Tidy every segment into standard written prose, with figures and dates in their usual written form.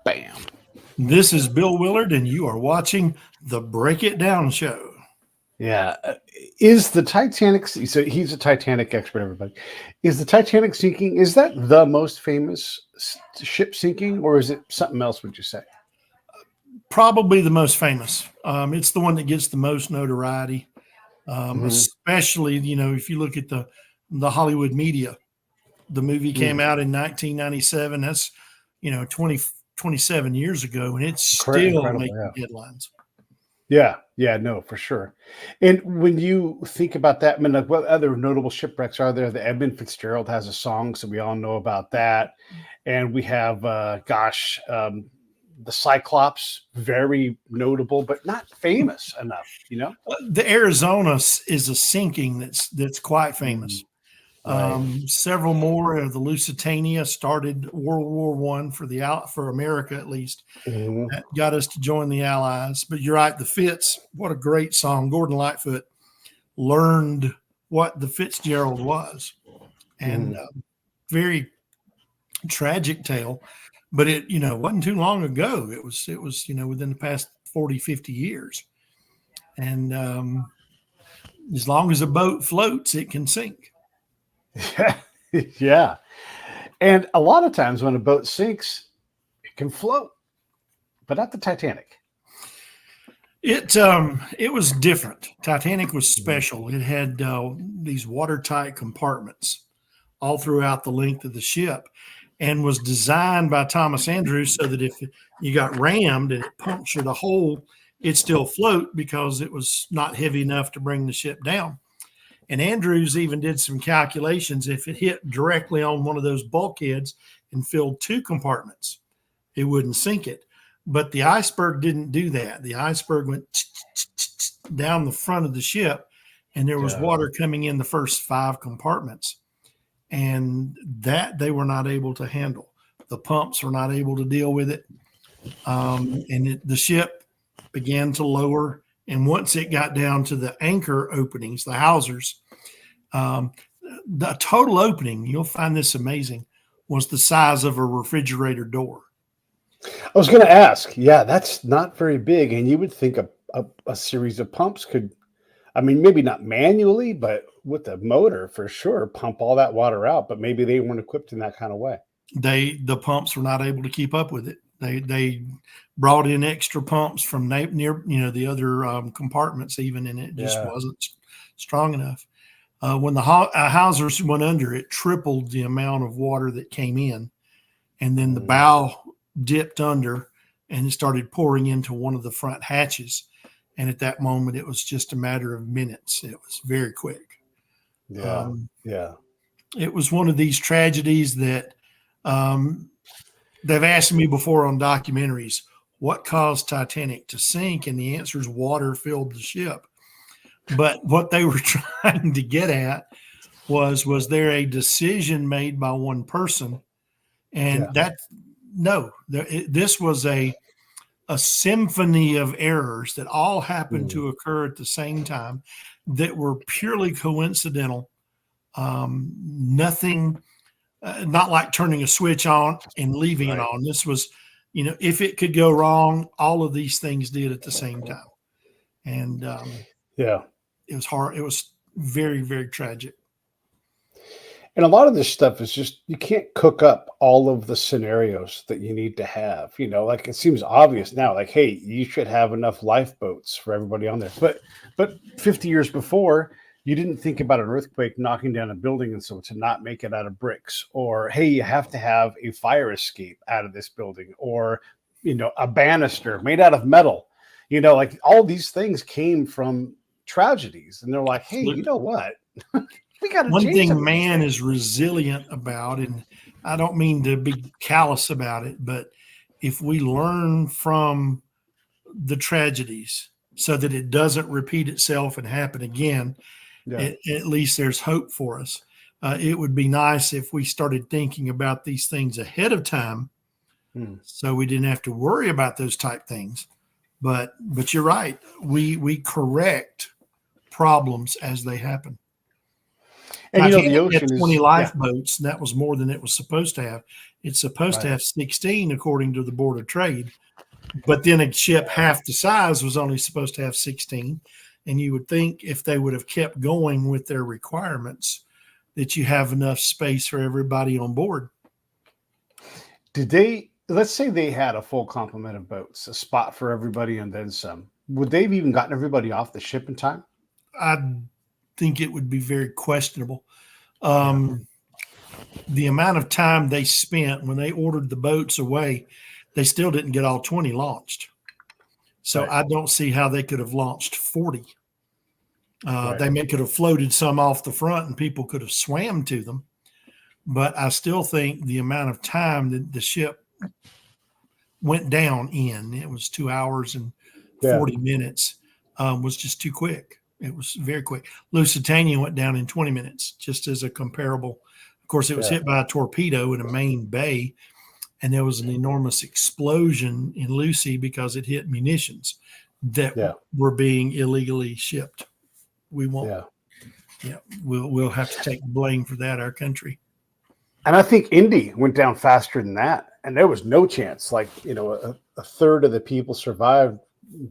Bam. This is Bill Willard, and you are watching the Break It Down Show. Yeah. Is the Titanic, so he's a Titanic expert, everybody. Is the Titanic sinking, is that the most famous ship sinking, or is it something else, would you say? Probably the most famous. It's the one that gets the most notoriety, especially, if you look at the Hollywood media. The movie came out in 1997. That's, 27 years ago, and it's still making headlines. Yeah, no, for sure. And when you think about that, I mean, like, what other notable shipwrecks are there? The Edmund Fitzgerald has a song, so we all know about that. And we have, the Cyclops, very notable, but not famous enough, The Arizona is a sinking that's quite famous. Right. Several more. The Lusitania started World War I for America, at least. That got us to join the Allies. But you're right, the Fitz, what a great song. Gordon Lightfoot learned what the Fitzgerald was, and very tragic tale. But it, wasn't too long ago. It was, within the past 40, 50 years. And as long as a boat floats, it can sink. Yeah. And a lot of times when a boat sinks, it can float, but not the Titanic. It was different. Titanic was special. It had these watertight compartments all throughout the length of the ship, and was designed by Thomas Andrews so that if you got rammed and it punctured a hole, it'd still float because it was not heavy enough to bring the ship down. And Andrews even did some calculations. If it hit directly on one of those bulkheads and filled two compartments, it wouldn't sink it. But the iceberg didn't do that. The iceberg went down the front of the ship, and there was water coming in the first 5 compartments. And that they were not able to handle. The pumps were not able to deal with it. The ship began to lower. And once it got down to the anchor openings, the hawsers, the total opening, you'll find this amazing, was the size of a refrigerator door. I was going to ask, that's not very big. And you would think a series of pumps could, I mean, maybe not manually, but with the motor for sure, pump all that water out. But maybe they weren't equipped in that kind of way. The pumps were not able to keep up with it. They brought in extra pumps from near, the other compartments even, and it just wasn't strong enough. When the hawsers went under, it tripled the amount of water that came in, and then the bow dipped under, and it started pouring into one of the front hatches. And at that moment, it was just a matter of minutes. It was very quick. It was one of these tragedies that they've asked me before on documentaries, what caused Titanic to sink? And the answer is water filled the ship. But what they were trying to get at was there a decision made by one person? And this was a symphony of errors that all happened to occur at the same time that were purely coincidental. Nothing, not like turning a switch on and leaving it on. This was, if it could go wrong, all of these things did at the same time. And it was hard. It was very, very tragic. And a lot of this stuff is just, you can't cook up all of the scenarios that you need to have, like it seems obvious now, like, hey, you should have enough lifeboats for everybody on there. But 50 years before, you didn't think about an earthquake knocking down a building and so to not make it out of bricks, or, hey, you have to have a fire escape out of this building, or, a banister made out of metal, like all these things came from tragedies. And they're like, hey, you know what? One thing man is resilient about, and I don't mean to be callous about it, but if we learn from the tragedies so that it doesn't repeat itself and happen again, at least there's hope for us. It would be nice if we started thinking about these things ahead of time so we didn't have to worry about those type things. But you're right. We correct problems as they happen. And the ocean had 20 lifeboats, and that was more than it was supposed to have. It's supposed to have 16 according to the Board of Trade, but then a ship half the size was only supposed to have 16. And you would think if they would have kept going with their requirements, that you have enough space for everybody on board. Did they, let's say they had a full complement of boats, a spot for everybody and then some. Would they have even gotten everybody off the ship in time? I think it would be very questionable. The amount of time they spent when they ordered the boats away, they still didn't get all 20 launched. So I don't see how they could have launched 40. They could have floated some off the front and people could have swam to them. But I still think the amount of time that the ship went down in, it was 2 hours and 40 minutes, was just too quick. It was very quick. Lusitania went down in 20 minutes, just as a comparable. Of course, it was hit by a torpedo in a main bay, and there was an enormous explosion in Lucy because it hit munitions that were being illegally shipped. We won't. We'll have to take the blame for that, our country. And I think Indy went down faster than that, and there was no chance. Like, you know, a third of the people survived,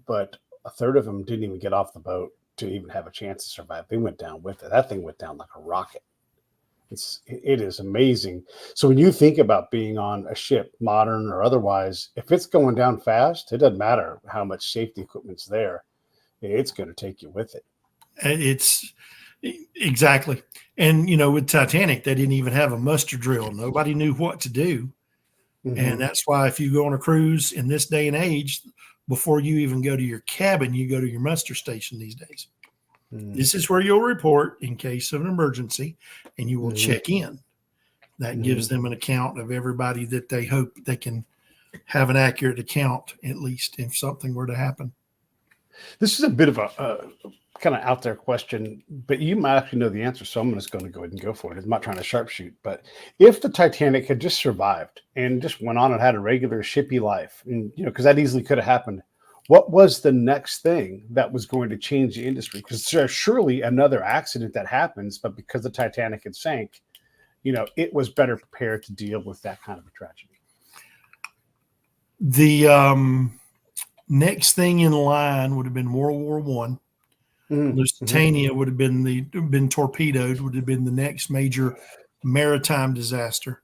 but a third of them didn't even get off the boat to even have a chance to survive. They went down with it. That thing went down like a rocket. It is amazing. So when you think about being on a ship, modern or otherwise, if it's going down fast, it doesn't matter how much safety equipment's there. It's going to take you with it. It's exactly. And, you know, with Titanic, they didn't even have a muster drill. Nobody knew what to do. And that's why if you go on a cruise in this day and age, before you even go to your cabin, you go to your muster station these days. This is where you'll report in case of an emergency, and you will check in. That gives them an account of everybody that they hope they can have an accurate account, at least if something were to happen. This is a bit of a kind of out there question, but you might actually know the answer. So I'm just going to go ahead and go for it. I'm not trying to sharpshoot, but if the Titanic had just survived and just went on and had a regular shippy life, and, you know, because that easily could have happened, what was the next thing that was going to change the industry? Because there's surely another accident that happens, but because the Titanic had sank, you know, it was better prepared to deal with that kind of a tragedy. The next thing in line would have been World War I. Lusitania would have been torpedoed, would have been the next major maritime disaster.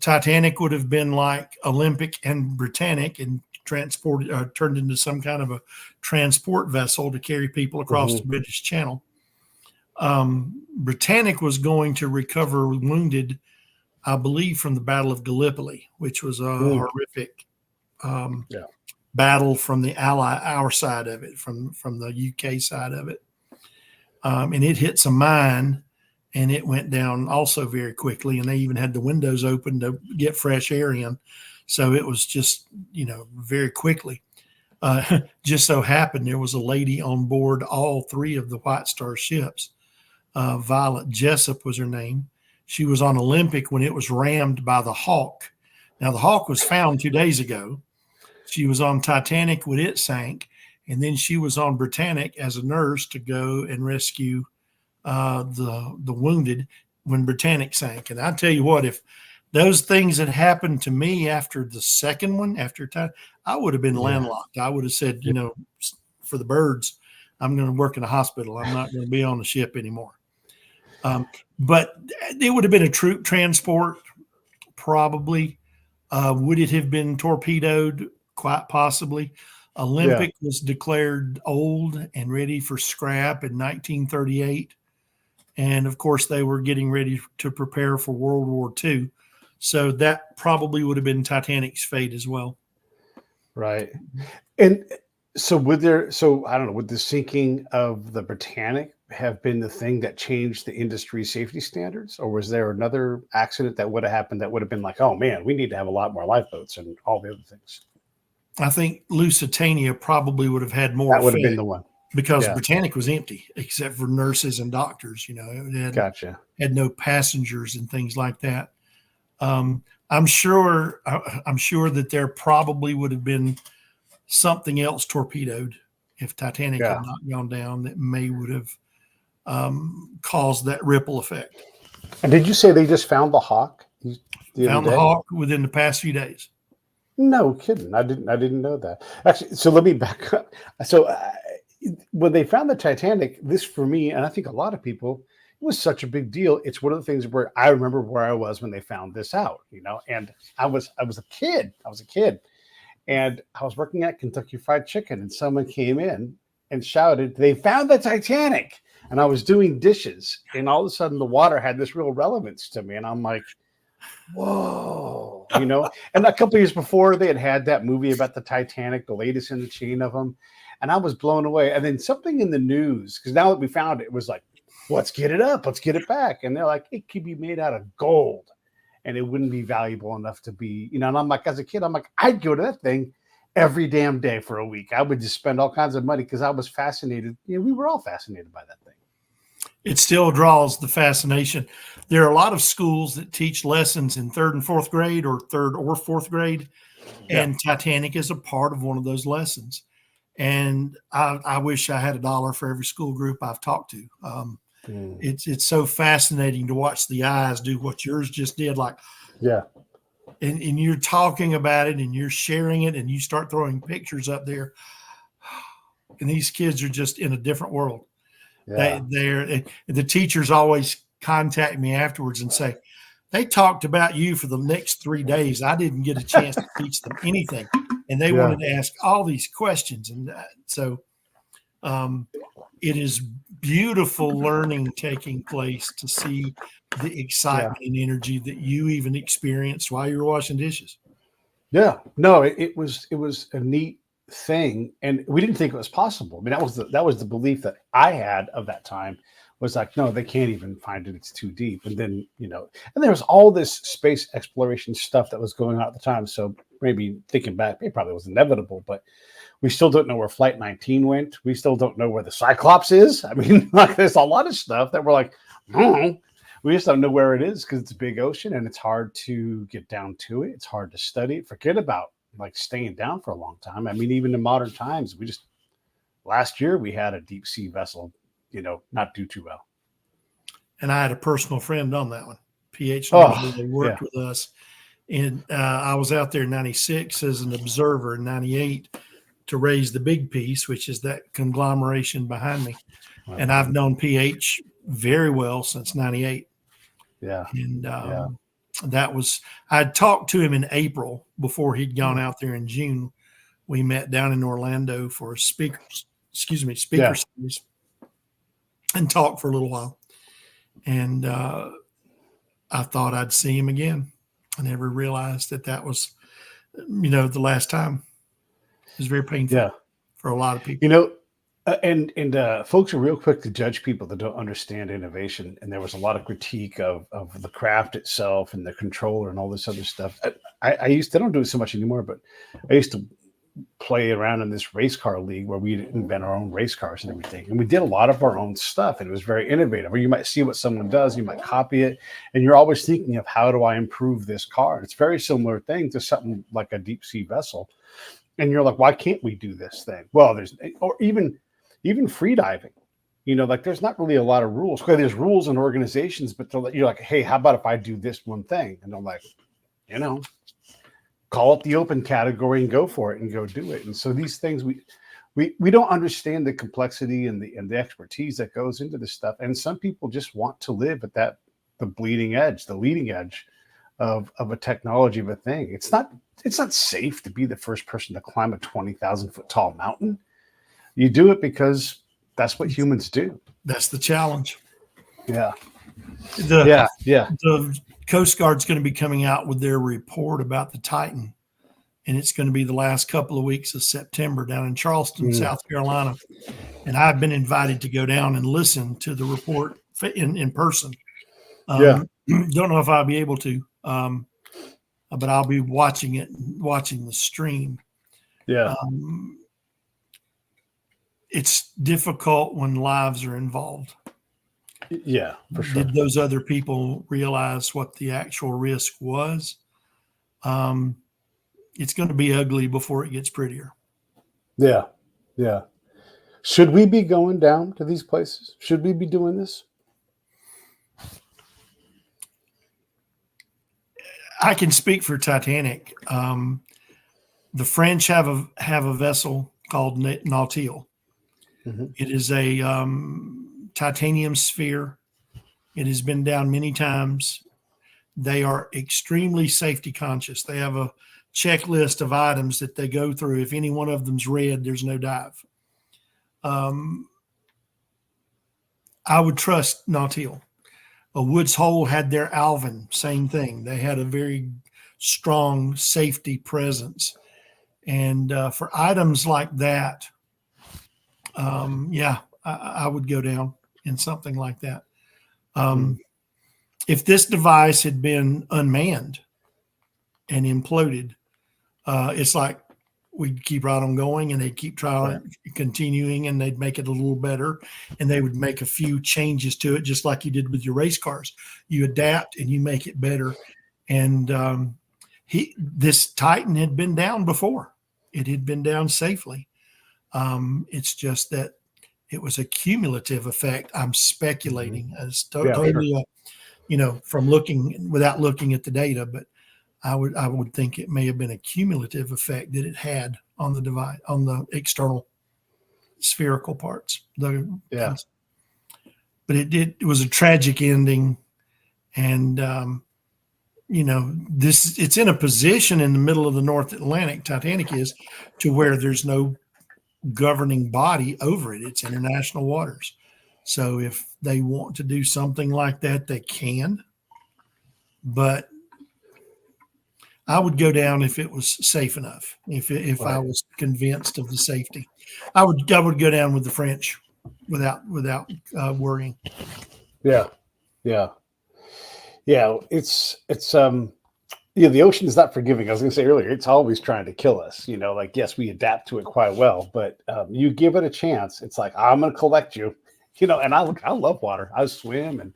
Titanic would have been like Olympic and Britannic and turned into some kind of a transport vessel to carry people across the British Channel. Britannic was going to recover wounded, I believe, from the Battle of Gallipoli, which was a horrific battle from the our side of it, from the UK side of it. And it hit some mine, and it went down also very quickly. And they even had the windows open to get fresh air in. So it was just, you know, very quickly. Just so happened there was a lady on board all three of the White Star ships. Violet Jessup was her name. She was on Olympic when it was rammed by the Hawk. Now, the Hawk was found 2 days ago. She was on Titanic when it sank, and then she was on Britannic as a nurse to go and rescue the wounded when Britannic sank. And I tell you what, if those things had happened to me after the second one, I would have been landlocked. I would have said, you know, for the birds, I'm going to work in a hospital. I'm not going to be on the ship anymore. But it would have been a troop transport, probably. Would it have been torpedoed? Quite possibly. Olympic was declared old and ready for scrap in 1938. And of course, they were getting ready to prepare for World War II. So that probably would have been Titanic's fate as well. Right. And so I don't know, would the sinking of the Britannic have been the thing that changed the industry safety standards? Or was there another accident that would have happened that would have been like, oh man, we need to have a lot more lifeboats and all the other things? I think Lusitania probably would have had more. That would have been the one. Because Britannic was empty except for nurses and doctors, you know. It had no passengers and things like that. I'm sure that there probably would have been something else torpedoed if Titanic had not gone down that would have caused that ripple effect. And did you say they just found the Hawk? the other Found the day. hawk within the past few days. No kidding. I didn't know that. Actually, so let me back up. So when they found the Titanic, this for me, and I think a lot of people, it was such a big deal. It's one of the things where I remember where I was when they found this out, and I was a kid. I was a kid, and I was working at Kentucky Fried Chicken, and someone came in and shouted, "They found the Titanic!" And I was doing dishes, and all of a sudden the water had this real relevance to me, and I'm like, whoa. And a couple of years before, they had that movie about the Titanic, the latest in the chain of them, and I was blown away. And then something in the news, because now that we found it, it was like, let's get it up, let's get it back. And they're like, it could be made out of gold, and it wouldn't be valuable enough to be, And I'm like, as a kid, I'm like, I'd go to that thing every damn day for a week. I would just spend all kinds of money because I was fascinated. We were all fascinated by that thing. It still draws the fascination. There are a lot of schools that teach lessons in third and fourth grade or third or fourth grade, and Titanic is a part of one of those lessons. And I wish I had $1 for every school group I've talked to. It's so fascinating to watch the eyes do what yours just did. Like, Yeah. and you're talking about it and you're sharing it and you start throwing pictures up there. And these kids are just in a different world. Yeah. The teachers always contact me afterwards and say, they talked about you for the next 3 days. I didn't get a chance to teach them anything. And they wanted to ask all these questions. And so it is beautiful learning taking place to see the excitement and energy that you even experienced while you were washing dishes. Yeah. No, it was a neat thing, and we didn't think it was possible. I mean, that was the belief that I had of that time, was like, no, they can't even find it, it's too deep. And then and there was all this space exploration stuff that was going on at the time, so maybe thinking back, it probably was inevitable, but we still don't know where Flight 19 went. We still don't know where the Cyclops is. I mean, like, there's a lot of stuff that we're like, we just don't know where it is because it's a big ocean and it's hard to get down to it. It's hard to study. Forget about like staying down for a long time. I mean, even in modern times, last year we had a deep sea vessel, not do too well. And I had a personal friend on that one, PhD. They worked with us. And I was out there in 96 as an observer, in 98 to raise the big piece, which is that conglomeration behind me. Wow. And I've known PH very well since 98. Yeah. And I'd talked to him in April before he'd gone out there in June. We met down in Orlando for a speaker series and talked for a little while. And I thought I'd see him again. I never realized that was, the last time. It was very painful for a lot of people. And folks are real quick to judge people that don't understand innovation. And there was a lot of critique of the craft itself and the controller and all this other stuff. I don't do it so much anymore, but I used to play around in this race car league where we invent our own race cars and everything. And we did a lot of our own stuff, and it was very innovative. Or you might see what someone does, you might copy it, and you're always thinking of, how do I improve this car? And it's a very similar thing to something like a deep sea vessel. And you're like, why can't we do this thing? Well, even free diving, like, there's not really a lot of rules. Okay, there's rules and organizations, but you're like, hey, how about if I do this one thing? And I'm like, call it the open category and go for it and go do it. And so these things, we don't understand the complexity and the expertise that goes into this stuff. And some people just want to live at the bleeding edge, the leading edge of a technology, of a thing. It's not safe to be the first person to climb a 20,000 foot tall mountain. You do it that's what humans do. That's the challenge. Yeah. The Coast Guard's going to be coming out with their report about the Titan, and it's going to be the last couple of weeks of September down in Charleston, South Carolina. And I've been invited to go down and listen to the report in person. Don't know if I'll be able to, but I'll be watching the stream. Yeah. It's difficult when lives are involved. Yeah, for sure. Did those other people realize what the actual risk was? It's going to be ugly before it gets prettier. Yeah. Yeah. Should we be going down to these places? Should we be doing this? I can speak for Titanic. The French have a vessel called Nautil. Mhm. It is a titanium sphere. It has been down many times. They are extremely safety conscious. They have a checklist of items that they go through. If any one of them's red, there's no dive. I would trust Nautil. A Woods Hole had their Alvin, same thing. They had a very strong safety presence. And for items like that, yeah, I would go down in something like that. If this device had been unmanned and imploded, it's like we'd keep right on going, and they'd keep trying, continuing, and they'd make it a little better, and they would make a few changes to it, just like you did with your race cars. You adapt and you make it better. And this Titan had been down before. It had been down safely. It's just that it was a cumulative effect. I'm speculating as totally, from looking without looking at the data, but I would think it may have been a cumulative effect that it had on the device, on the external spherical parts. But it was a tragic ending, and it's in a position in the middle of the North Atlantic. Titanic is, to where there's no governing body over it. It's international waters. So if they want to do something like that, they can. But I would go down if it was safe enough. If I was convinced of the safety, I would go down with the French without worrying. Yeah. It's the ocean is not forgiving. I was going to say earlier, it's always trying to kill us. Like, yes, we adapt to it quite well, but you give it a chance. It's like, I'm going to collect you, and I love water. I swim and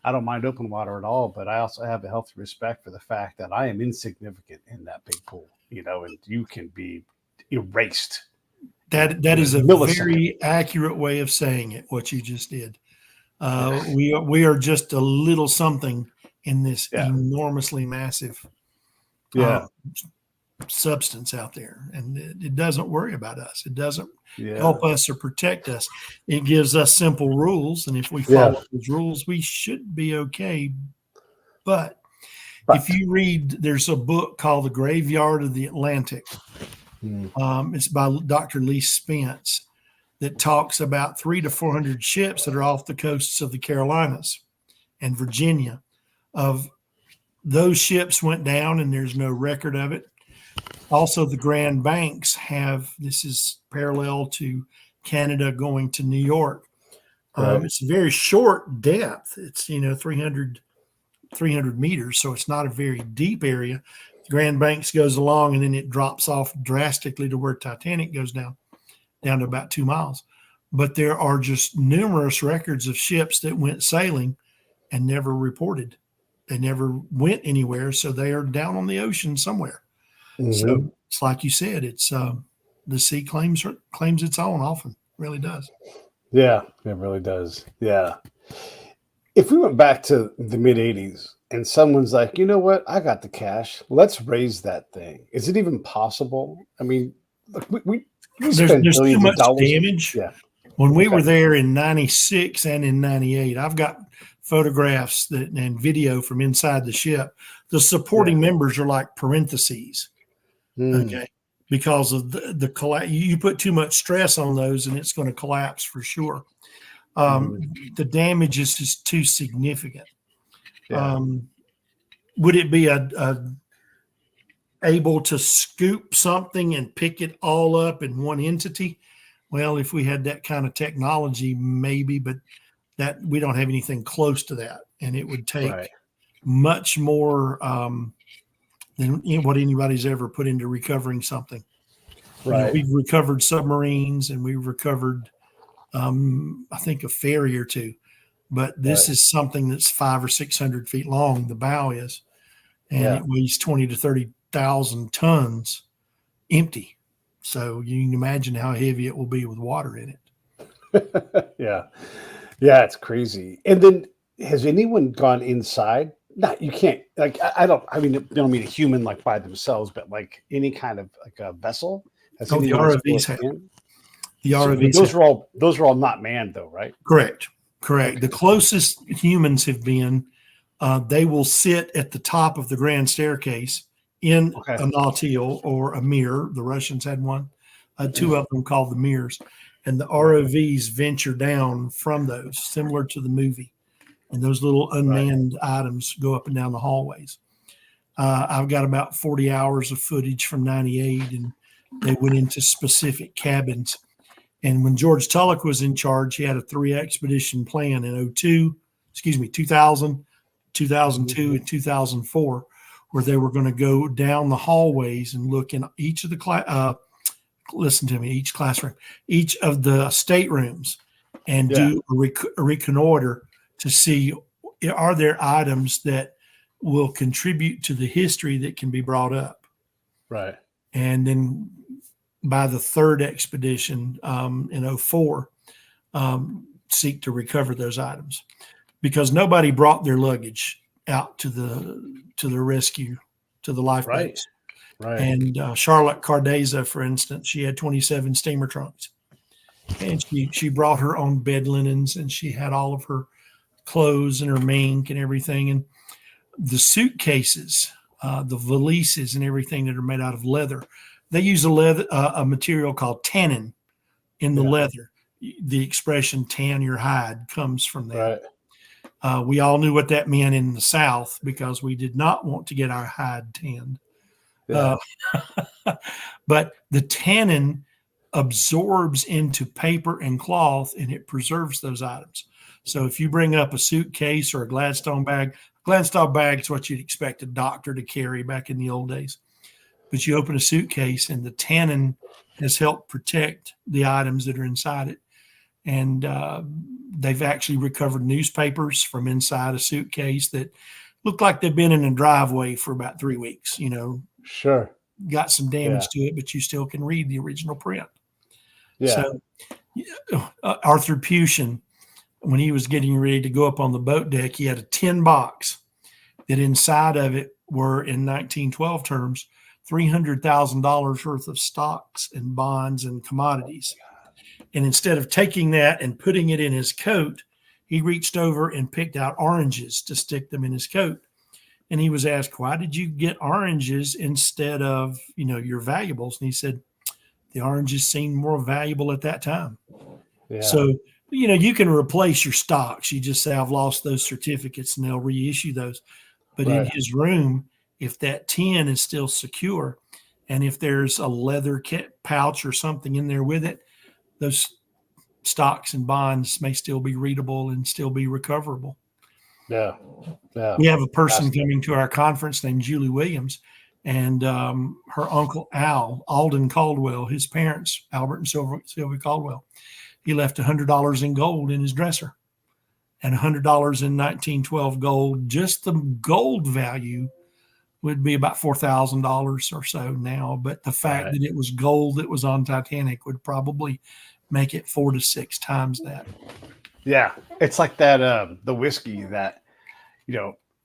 I don't mind open water at all, but I also have a healthy respect for the fact that I am insignificant in that big pool, and you can be erased. That is a very accurate way of saying it, what you just did. We are just a little something in this enormously massive substance out there, and it doesn't worry about us. It doesn't help us or protect us. It gives us simple rules, and if we follow those rules, we should be okay. But if you read, there's a book called The Graveyard of the Atlantic. It's by Dr. Lee Spence, that talks about 300 to 400 ships that are off the coasts of the Carolinas and Virginia. Of those ships went down, and there's no record of it. Also, the Grand Banks this is parallel to Canada going to New York. It's a very short depth. It's 300 meters, so it's not a very deep area. The Grand Banks goes along, and then it drops off drastically to where Titanic goes down to about 2 miles. But there are just numerous records of ships that went sailing and never reported. They never went anywhere, so they are down on the ocean somewhere. So it's like you said, it's the sea claims its own often. Really does. Yeah, it really does. Yeah. If we went back to the mid 80s and someone's like, you know what, I got the cash, let's raise that thing. Is it even possible? I mean, look, we there's too much damage. Yeah. When we were there in 96 and in 98, I've got photographs and video from inside the ship. The supporting members are like parentheses. Okay. Because of the collapse, you put too much stress on those and it's going to collapse for sure. The damage is just too significant. Would it be able to scoop something and pick it all up in one entity? Well, if we had that kind of technology, maybe, but that we don't have anything close to that, and it would take much more than what anybody's ever put into recovering something. We've recovered submarines, and we've recovered, I think, a ferry or two, but this is something that's 500 or 600 feet long. The bow is, and it weighs 20 to 30,000 tons empty. So you can imagine how heavy it will be with water in it. Yeah, it's crazy. And then, has anyone gone inside not you can't like I don't. I mean, they don't mean a human like by themselves, but like any kind of like a vessel. Has Oh, the anyone ROVs explored have. in? The So ROVs those have. are all not manned though, right? Correct. Correct. Okay. The closest humans have been, they will sit at the top of the grand staircase in Okay. a nautil or a mirror. The Russians had one, two of them called the mirrors. And the ROVs venture down from those, similar to the movie. And those little unmanned items go up and down the hallways. I've got about 40 hours of footage from 98, and they went into specific cabins. And when George Tulloch was in charge, he had a 3 expedition plan in 2000, 2002, and 2004, where they were going to go down the hallways and look in each of the listen to me, each classroom, each of the staterooms, and do a reconnoiter to see, are there items that will contribute to the history that can be brought up. Right. And then by the 3rd expedition in 04, seek to recover those items, because nobody brought their luggage out to the rescue, to the lifeboats. Right. And Charlotte Cardeza, for instance, she had 27 steamer trunks, and she brought her own bed linens, and she had all of her clothes and her mink and everything. And the suitcases, the valises and everything that are made out of leather, they use a material called tannin in the leather. The expression "tan your hide" comes from that. Right. We all knew what that meant in the South, because we did not want to get our hide tanned. Yeah. But the tannin absorbs into paper and cloth, and it preserves those items. So if you bring up a suitcase or a Gladstone bag is what you'd expect a doctor to carry back in the old days. But you open a suitcase, and the tannin has helped protect the items that are inside it. And they've actually recovered newspapers from inside a suitcase that looked like they've been in a driveway for about 3 weeks, Sure. Got some damage to it, but you still can read the original print. Yeah. So Arthur Pushin, when he was getting ready to go up on the boat deck, he had a tin box that inside of it were, in 1912 terms, $300,000 worth of stocks and bonds and commodities. And instead of taking that and putting it in his coat, he reached over and picked out oranges to stick them in his coat. And he was asked, "Why did you get oranges instead of, your valuables?" And he said, "The oranges seemed more valuable at that time." Yeah. So, you can replace your stocks. You just say, "I've lost those certificates," and they'll reissue those. But in his room, if that tin is still secure, and if there's a leather pouch or something in there with it, those stocks and bonds may still be readable and still be recoverable. Yeah. Yeah. We have a person coming to our conference named Julie Williams, and her uncle Alden Caldwell, his parents, Albert and Sylvia Caldwell, he left $100 in gold in his dresser, and $100 in 1912 gold. Just the gold value would be about $4,000 or so now. But the fact that it was gold that was on Titanic would probably make it 4 to 6 times that. Yeah. It's like that, the whiskey that,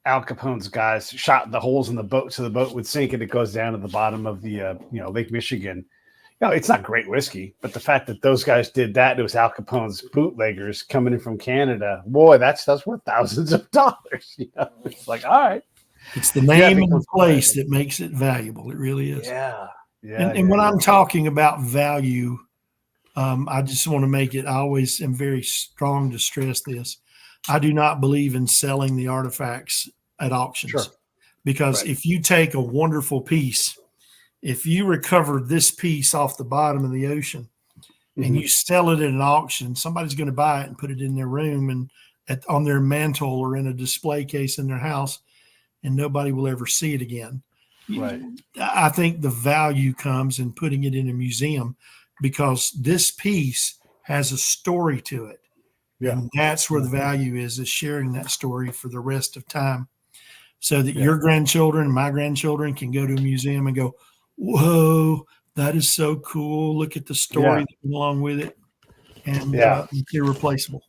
Al Capone's guys shot the holes in the boat so the boat would sink, and it goes down to the bottom of the, Lake Michigan. It's not great whiskey, but the fact that those guys did that, it was Al Capone's bootleggers coming in from Canada. Boy, that stuff's worth thousands of dollars. It's like, all right. It's the name and the place that makes it valuable. It really is. Yeah. And when I'm talking about value, I just want to make it, I always am very strong to stress this. I do not believe in selling the artifacts at auctions. Sure. Because if you take a wonderful piece, if you recover this piece off the bottom of the ocean and you sell it at an auction, somebody's going to buy it and put it in their room and on their mantle or in a display case in their house, and nobody will ever see it again. Right. I think the value comes in putting it in a museum, because this piece has a story to it. Yeah. And that's where the value is sharing that story for the rest of time, so that your grandchildren and my grandchildren can go to a museum and go, "Whoa, that is so cool. Look at the story that went along with it." And it's irreplaceable.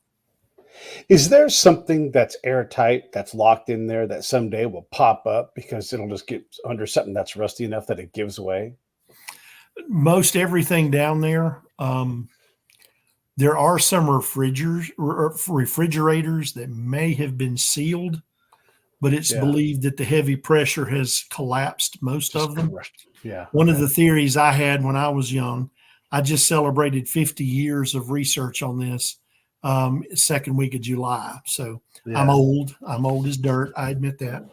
Is there something that's airtight, that's locked in there that someday will pop up because it'll just get under something that's rusty enough that it gives way? Most everything down there. There are some refrigerators that may have been sealed, but it's Yeah, believed that the heavy pressure has collapsed most just of them. crushed. Yeah. One of Okay. the theories I had when I was young, I just celebrated 50 years of research on this second week of July. So I'm Yeah. old. I'm old as dirt. I admit that.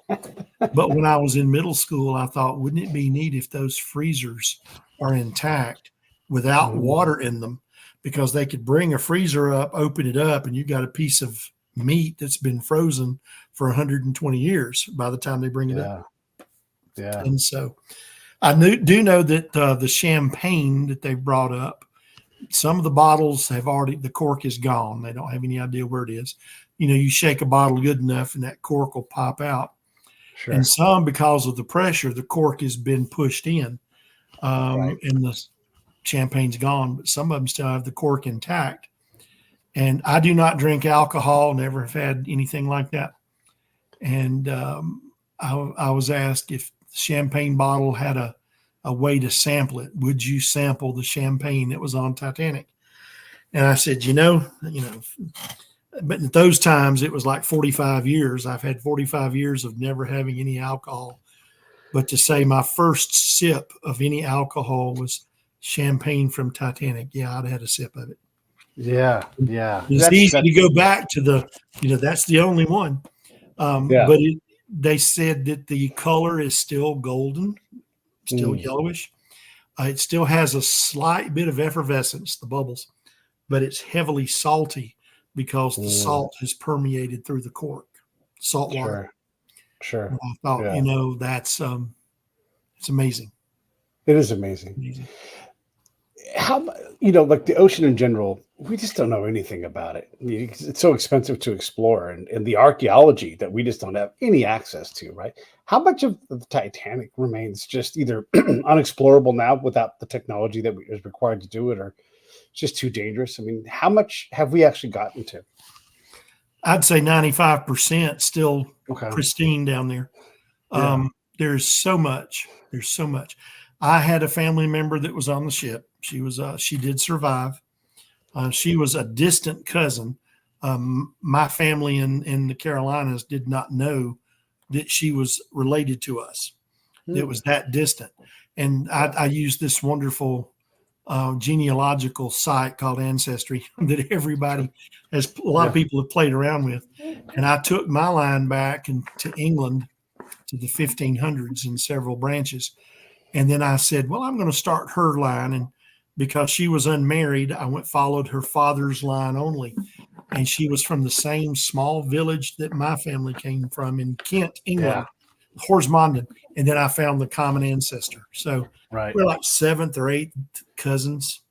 But when I was in middle school, I thought, wouldn't it be neat if those freezers are intact without Mhm. water in them? Because they could bring a freezer up, open it up, and you got a piece of meat that's been frozen for 120 years by the time they bring it up. Yeah. Yeah. And so do know that the champagne that they've brought up, some of the bottles have already, the cork is gone. They don't have any idea where it is. You shake a bottle good enough and that cork will pop out. And Sure. some, because of the pressure, the cork has been pushed in, Right. and the champagne's gone. But some of them still have the cork intact. And I do not drink alcohol, never have had anything like that. And I was asked if the champagne bottle had a way to sample it. Would you sample the champagne that was on Titanic? And I said, but at those times it was like 45 years. I've had 45 years of never having any alcohol. But to say my first sip of any alcohol was champagne from Titanic, yeah, I'd had a sip of it. Yeah. Yeah. It's easy to go back to that's the only one. Yeah. But they said that the color is still golden, still Mm. yellowish. It still has a slight bit of effervescence, the bubbles, but it's heavily salty because the Mm. salt has permeated through the cork, salt water. Sure. Sure. And I thought, Yeah. that's it's amazing. It is amazing. Amazing. How like the ocean in general, we just don't know anything about it. It's so expensive to explore, and the archaeology that we just don't have any access to, right? How much of the Titanic remains just either unexplorable now without the technology that is required to do it, or just too dangerous? I mean, how much have we actually gotten to? I'd say 95% still Okay. pristine down there. Yeah. There's so much. There's so much. I had a family member that was on the ship. She did survive. She was a distant cousin. My family in the Carolinas did not know that she was related to us. It Hmm. was that distant. And I used this wonderful genealogical site called Ancestry that everybody a lot of Yeah. people have played around with. And I took my line back to England to the 1500s in several branches. And then I said, well, I'm going to start her line. And because she was unmarried, I followed her father's line only. And she was from the same small village that my family came from in Kent, Yeah. England, Horsmonden. And then I found the common ancestor. So Right. we're like seventh or eighth cousins,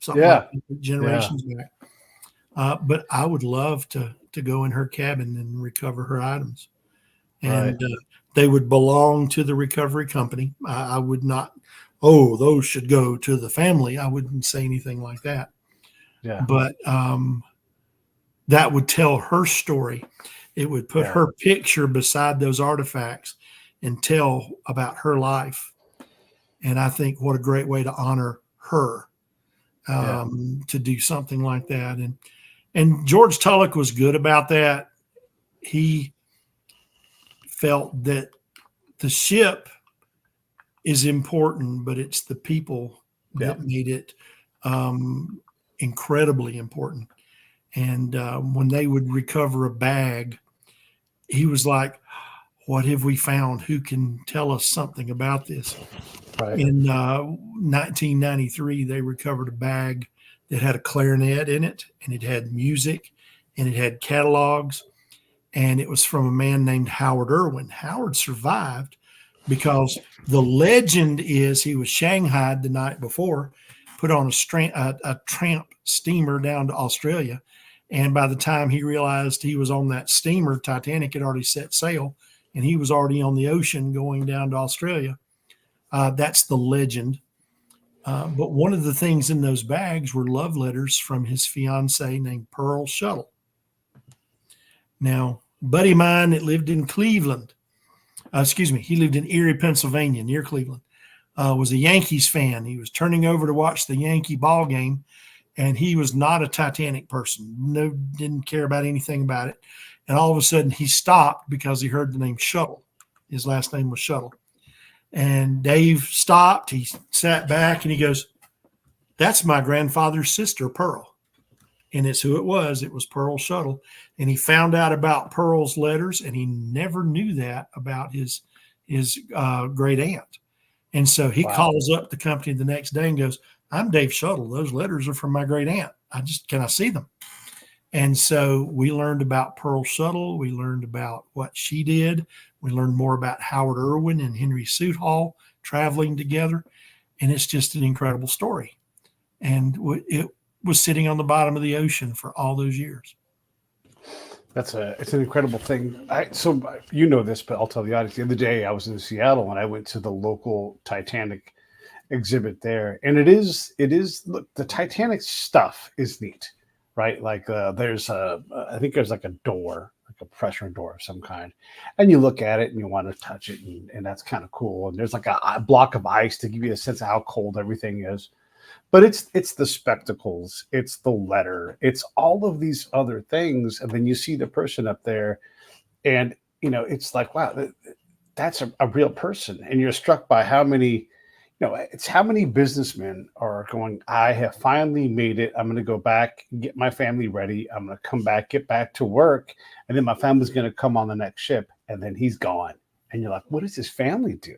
something like Yeah. that, Yeah. generations back. But I would love to go in her cabin and recover her items. Right. And they would belong to the recovery company. I would not, oh, those should go to the family. I wouldn't say anything like that. Yeah. But that would tell her story. It would put Yeah. her picture beside those artifacts and tell about her life. And I think what a great way to honor her Yeah. to do something like that. And George Tulloch was good about that. He felt that the ship is important, but it's the people Yeah. that made it incredibly important. And when they would recover a bag, he was like, what have we found? Who can tell us something about this? Right. In 1993, they recovered a bag that had a clarinet in it, and it had music, and it had catalogs, and it was from a man named Howard Irwin. Howard survived because the legend is he was shanghaied the night before, put on a tramp steamer down to Australia, and by the time he realized he was on that steamer, Titanic had already set sail, and he was already on the ocean going down to Australia. That's the legend. But one of the things in those bags were love letters from his fiancee named Pearl Shuttle. Now, a buddy of mine that lived in Cleveland, he lived in Erie, Pennsylvania, near Cleveland, was a Yankees fan. He was turning over to watch the Yankee ball game, and he was not a Titanic person. No, didn't care about anything about it. And all of a sudden, he stopped because he heard the name Shuttle. His last name was Shuttle. And Dave stopped. He sat back, and he goes, "That's my grandfather's sister, Pearl." And it's who it was. It was Pearl Shuttle. And he found out about Pearl's letters, and he never knew that about his great aunt. And so he calls up the company the next day and goes, "I'm Dave Shuttle. Those letters are from my great aunt. Can I see them?" And so we learned about Pearl Shuttle. We learned about what she did. We learned more about Howard Irwin and Henry Suit Hall traveling together. And it's just an incredible story. And it was sitting on the bottom of the ocean for all those years. It's an incredible thing. So you know this, but I'll tell the audience. The other day I was in Seattle and I went to the local Titanic exhibit there. And it is, look, the Titanic stuff is neat, right? Like I think there's like a door, like a pressure door of some kind. And you look at it and you want to touch it, and that's kind of cool. And there's like a block of ice to give you a sense of how cold everything is. But it's the spectacles, it's the letter, it's all of these other things. And then you see the person up there and, it's like, wow, that's a real person. And you're struck by how many, it's how many businessmen are going, I have finally made it. I'm going to go back and get my family ready. I'm going to come back, get back to work. And then my family's going to come on the next ship. And then he's gone. And you're like, what does his family do?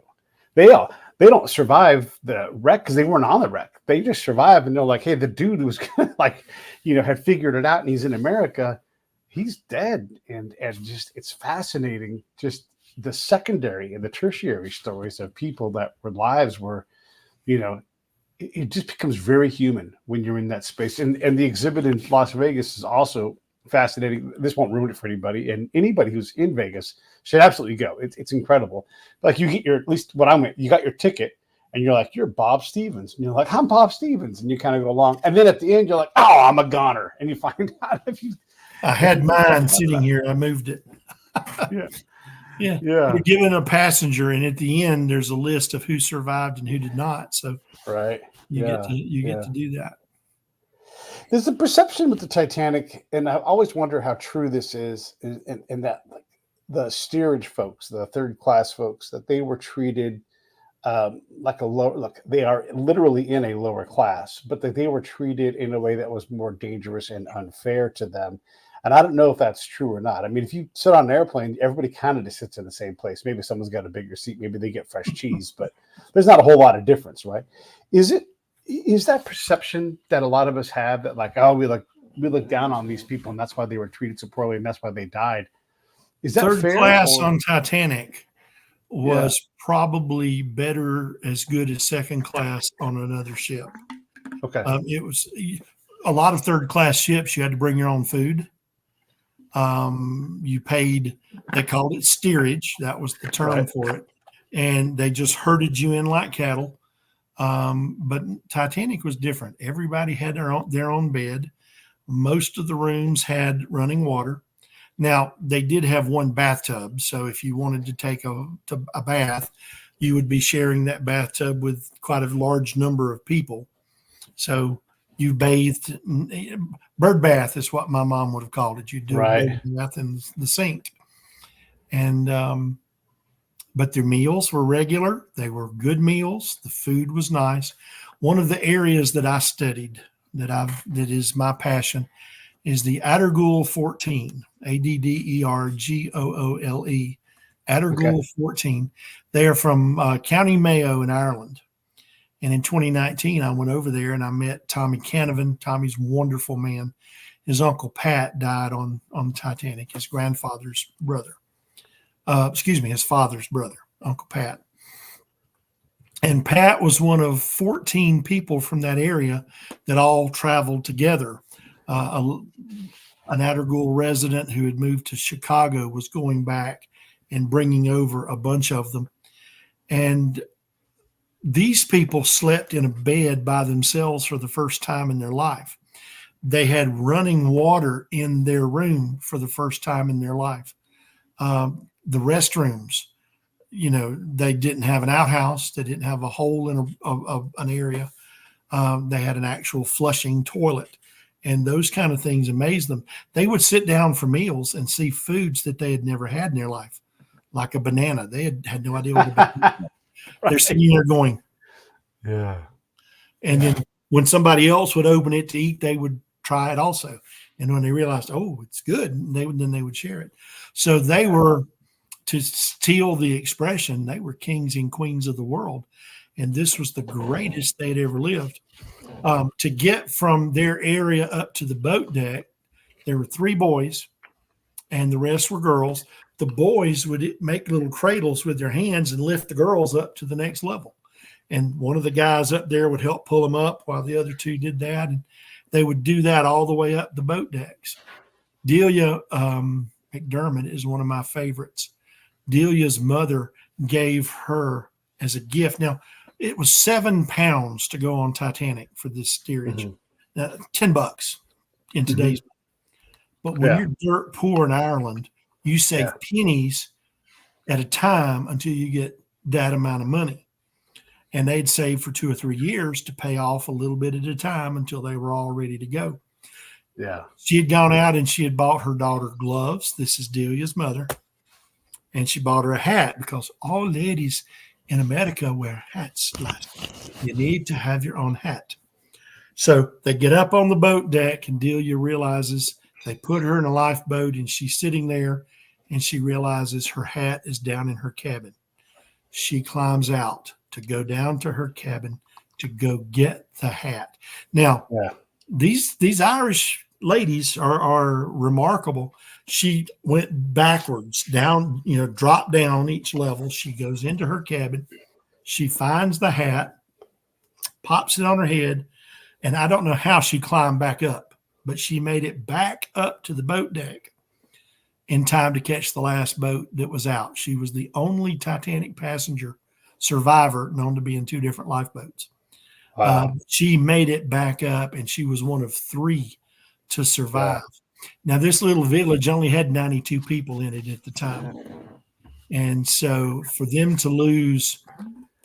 They don't survive the wreck because they weren't on the wreck. They just survive, and they're like, hey, the dude who's had figured it out, and he's in America, he's dead. And just, it's fascinating, just the secondary and the tertiary stories of people that were lives were, it just becomes very human when you're in that space. And the exhibit in Las Vegas is also fascinating. This won't ruin it for anybody, and anybody who's in Vegas should absolutely go. It's incredible. Like you get at least what I went, you got your ticket and you're like, you're Bob Stevens. And you're like, I'm Bob Stevens. And you kind of go along. And then at the end, you're like, oh, I'm a goner. And you find out I had mine sitting here. I moved it. Yeah. You're given a passenger, and at the end, there's a list of who survived and who did not. So you get to do that. There's a perception with the Titanic, and I always wonder how true this is, in that like the steerage folks, the third class folks, that they were treated like a low. Look, they are literally in a lower class, but that they were treated in a way that was more dangerous and unfair to them. And I don't know if that's true or not. I mean, if you sit on an airplane, everybody kind of just sits in the same place. Maybe someone's got a bigger seat, maybe they get fresh cheese, but there's not a whole lot of difference, right? Is that perception that a lot of us have, that like, oh, we look down on these people and that's why they were treated so poorly and that's why they died? Is that third fair? Class on Titanic was probably better, as good as second class on another ship. Okay. It was a lot of third class ships. You had to bring your own food. You paid, they called it steerage. That was the term for it. And they just herded you in like cattle. But Titanic was different. Everybody had their own bed. Most of the rooms had running water. Now, they did have one bathtub. So if you wanted to take a bath, you would be sharing that bathtub with quite a large number of people. So you bathed, bird bath is what my mom would have called it. You'd do a bird bath in the sink. And, but their meals were regular. They were good meals. The food was nice. One of the areas that I studied that is my passion is the Addergoole 14, Addergoole, Addergoole 14. They are from County Mayo in Ireland. And in 2019, I went over there and I met Tommy Canavan. Tommy's a wonderful man. His uncle Pat died on the Titanic, his grandfather's brother. His father's brother, Uncle Pat. And Pat was one of 14 people from that area that all traveled together. An Addergoole resident who had moved to Chicago was going back and bringing over a bunch of them. And these people slept in a bed by themselves for the first time in their life. they had running water in their room for the first time in their life. The restrooms, they didn't have an outhouse. They didn't have a hole in an area. They had an actual flushing toilet, and those kind of things amazed them. They would sit down for meals and see foods that they had never had in their life, like a banana. They had no idea what a banana was. Right. They're sitting there going, yeah. and then when somebody else would open it to eat, they would try it also. And when they realized, oh, it's good, then they would share it. So they were, to steal the expression, they were kings and queens of the world. And this was the greatest they'd ever lived. To get from their area up to the boat deck, there were 3 boys and the rest were girls. The boys would make little cradles with their hands and lift the girls up to the next level. And one of the guys up there would help pull them up while the other 2 did that. And they would do that all the way up the boat decks. Delia McDermott is one of my favorites. Delia's mother gave her as a gift. Now, it was £7 to go on Titanic for this steerage. Now, $10 in today's. But when you're dirt poor in Ireland, you save pennies at a time until you get that amount of money. And they'd save for 2 or 3 years to pay off a little bit at a time until they were all ready to go. Yeah. She had gone out and she had bought her daughter gloves. This is Delia's mother. And she bought her a hat because all ladies in America wear hats. You need to have your own hat. So they get up on the boat deck and Delia realizes they put her in a lifeboat and she's sitting there and she realizes her hat is down in her cabin. She climbs out to go down to her cabin to go get the hat. Now, these Irish ladies are remarkable. She went backwards down, dropped down each level. She goes into her cabin. She finds the hat, pops it on her head. And I don't know how she climbed back up, but she made it back up to the boat deck in time to catch the last boat that was out. She was the only Titanic passenger survivor known to be in 2 different lifeboats. Wow. She made it back up, and she was one of 3 to survive. Now, this little village only had 92 people in it at the time. And so for them to lose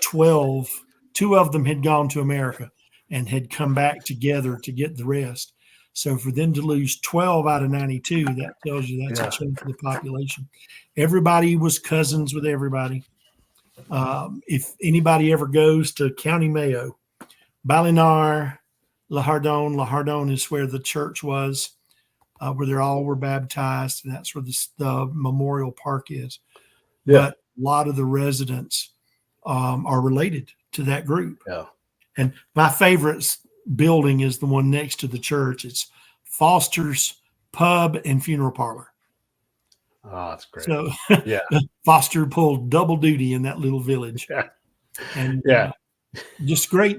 12, 2 of them had gone to America and had come back together to get the rest. So for them to lose 12 out of 92, that tells you that's a chunk of the population. Everybody was cousins with everybody. If anybody ever goes to County Mayo, Ballinar, Lahardone is where the church was, where they all were baptized, and that's where the memorial park is. But a lot of the residents are related to that group. And my favorite building is the one next to the church. It's Foster's Pub and Funeral Parlor. Oh, that's great. So Foster pulled double duty in that little village. And just great.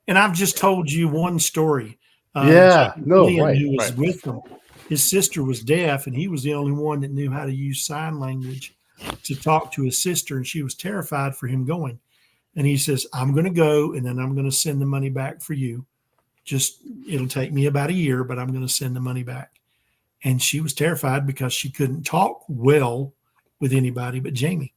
And I've just told you one story. Who was with them. His sister was deaf, and he was the only one that knew how to use sign language to talk to his sister, and she was terrified for him going. And he says, I'm going to go, and then I'm going to send the money back for you. It'll take me about a year, but I'm going to send the money back. And she was terrified because she couldn't talk well with anybody but Jamie.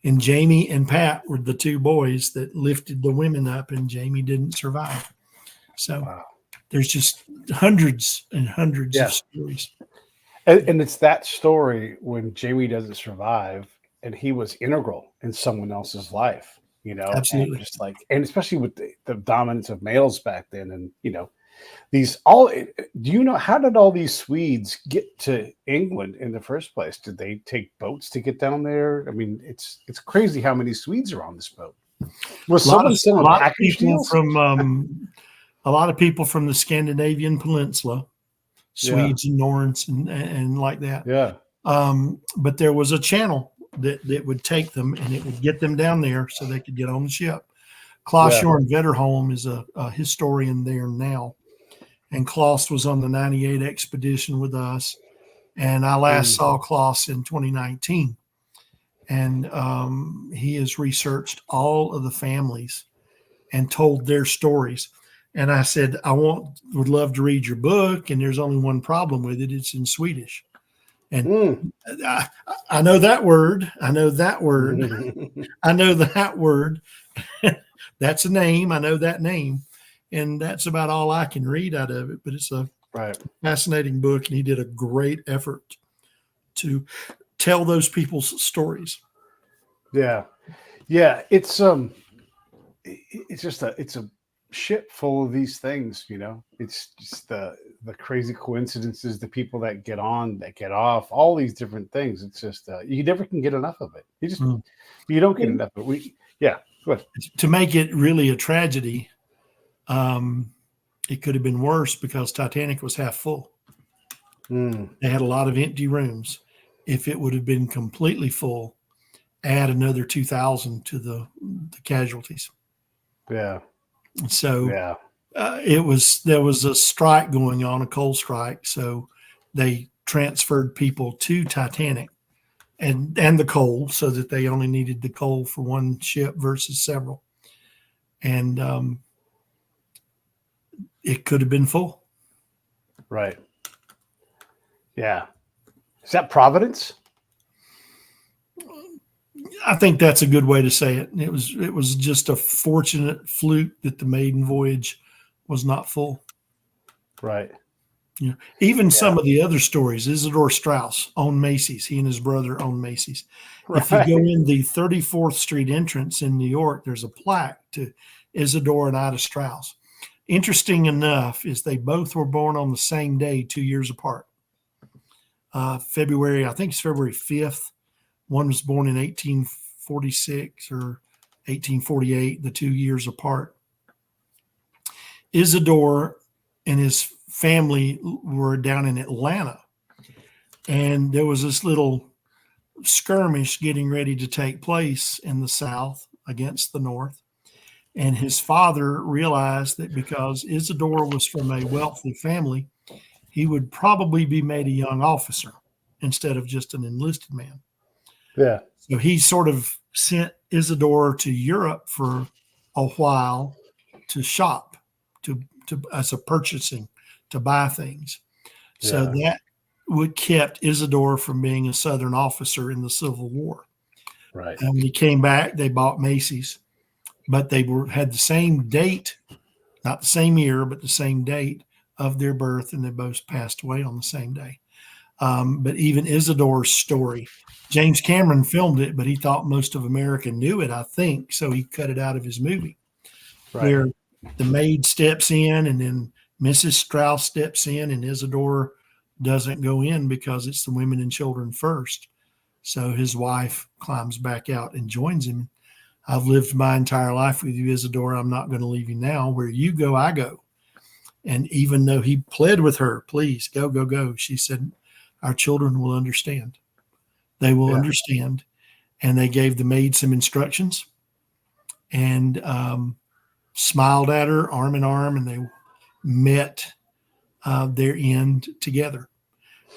And Jamie and Pat were the 2 boys that lifted the women up, and Jamie didn't survive. So there's just hundreds and hundreds of stories. And it's that story when Jamie doesn't survive, and he was integral in someone else's life, Absolutely. And and especially with the dominance of males back then, and how did all these Swedes get to England in the first place? Did they take boats to get down there? I mean, it's crazy how many Swedes are on this boat. Was someone selling package deals? A lot of people from the Scandinavian peninsula, Swedes and Norns and like that. But there was a channel that would take them, and it would get them down there so they could get on the ship. Klaus Jorn Vetterholm is a historian there now. And Klaus was on the 98 expedition with us. And I last saw Klaus in 2019. And he has researched all of the families and told their stories. And I said, would love to read your book. And there's only one problem with it. It's in Swedish. And I know that word. I know that word. I know that word. That's a name. I know that name. And that's about all I can read out of it. But it's a fascinating book. And he did a great effort to tell those people's stories. Yeah. Yeah. It's just it's a ship full of these things, you know. It's just the crazy coincidences, the people that get on, that get off, all these different things. It's just you never can get enough of it. You don't get enough of it. Go ahead. To make it really a tragedy, it could have been worse because Titanic was half full. They had a lot of empty rooms. If it would have been completely full, add another 2,000 to the casualties. Yeah. So there was a strike going on, a coal strike. So they transferred people to Titanic and the coal, so that they only needed the coal for one ship versus several. And it could have been full. Right. Yeah. Is that Providence? I think that's a good way to say it. It was just a fortunate fluke that the maiden voyage was not full. Right. Yeah. Even some of the other stories, Isidore Straus owned Macy's. He and his brother owned Macy's. Right. If you go in the 34th Street entrance in New York, there's a plaque to Isidore and Ida Straus. Interesting enough is they both were born on the same day, 2 years apart. February 5th. One was born in 1846 or 1848, the 2 years apart. Isidore and his family were down in Atlanta, and there was this little skirmish getting ready to take place in the South against the North. And his father realized that because Isidore was from a wealthy family, he would probably be made a young officer instead of just an enlisted man. Yeah. So he sort of sent Isidore to Europe for a while to shop, as a purchasing, to buy things. So that would kept Isidore from being a Southern officer in the Civil War. Right. And when he came back, they bought Macy's, but they had the same date, not the same year, but the same date of their birth, and they both passed away on the same day. But even Isidore's story, James Cameron filmed it, but he thought most of America knew it, I think, so he cut it out of his movie. Right. Where the maid steps in, and then Mrs. Strauss steps in, and Isidore doesn't go in because it's the women and children first. So his wife climbs back out and joins him. I've lived my entire life with you, Isidore. I'm not going to leave you now. Where you go, I go. And even though he pled with her, please go, go, go, she said, our children will understand. They will understand. And they gave the maid some instructions and smiled at her arm in arm, and they met their end together.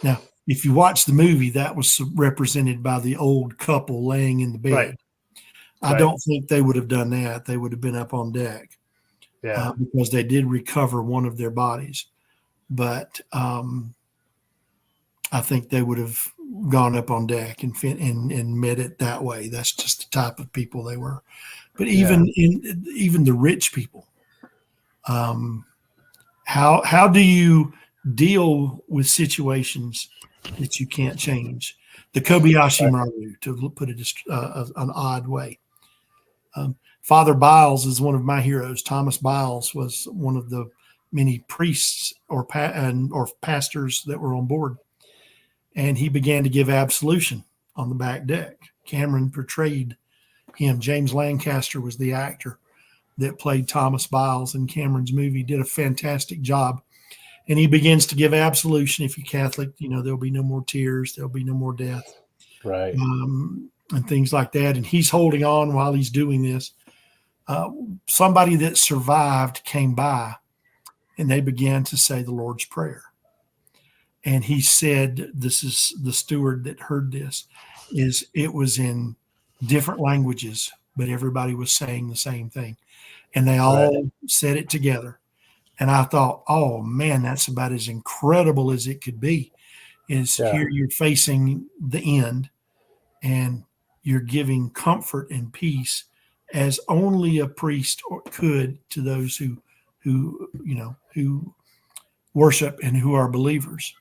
Now, if you watch the movie, that was represented by the old couple laying in the bed. Right. I don't think they would have done that. They would have been up on deck. Because they did recover one of their bodies. But I think they would have gone up on deck and met it that way. That's just the type of people they were. But even the rich people, how do you deal with situations that you can't change? The Kobayashi Maru, to put it an odd way. Father Biles is one of my heroes. Thomas Biles was one of the many priests or pastors that were on board. And he began to give absolution on the back deck. Cameron portrayed him. James Lancaster was the actor that played Thomas Biles in Cameron's movie, did a fantastic job. And he begins to give absolution. If you're Catholic, there'll be no more tears. There'll be no more death. Right. And things like that. And he's holding on while he's doing this. Somebody that survived came by, and they began to say the Lord's Prayer. And he said, this is the steward that heard this, it was in different languages, but everybody was saying the same thing. And they all said it together. And I thought, oh man, that's about as incredible as it could be. Is Yeah. here you're facing the end and you're giving comfort and peace as only a priest could to those who worship and who are believers.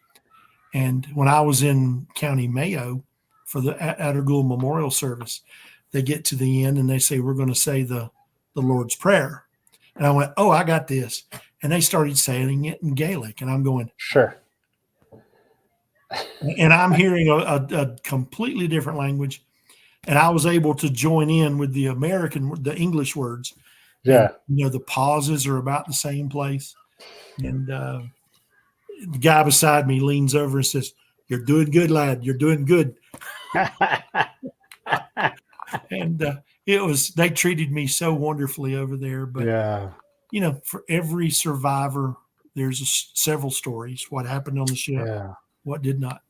And when I was in County Mayo for the Attergool Memorial Service, they get to the end and they say, we're going to say the Lord's Prayer. And I went, oh, I got this. And they started saying it in Gaelic. And I'm going, Sure. and I'm hearing a completely different language. And I was able to join in with the English words. Yeah. And, the pauses are about the same place. And the guy beside me leans over and says, "You're doing good, lad. You're doing good." And they treated me so wonderfully over there. But, yeah. For every survivor, there's several stories. What happened on the ship, what did not.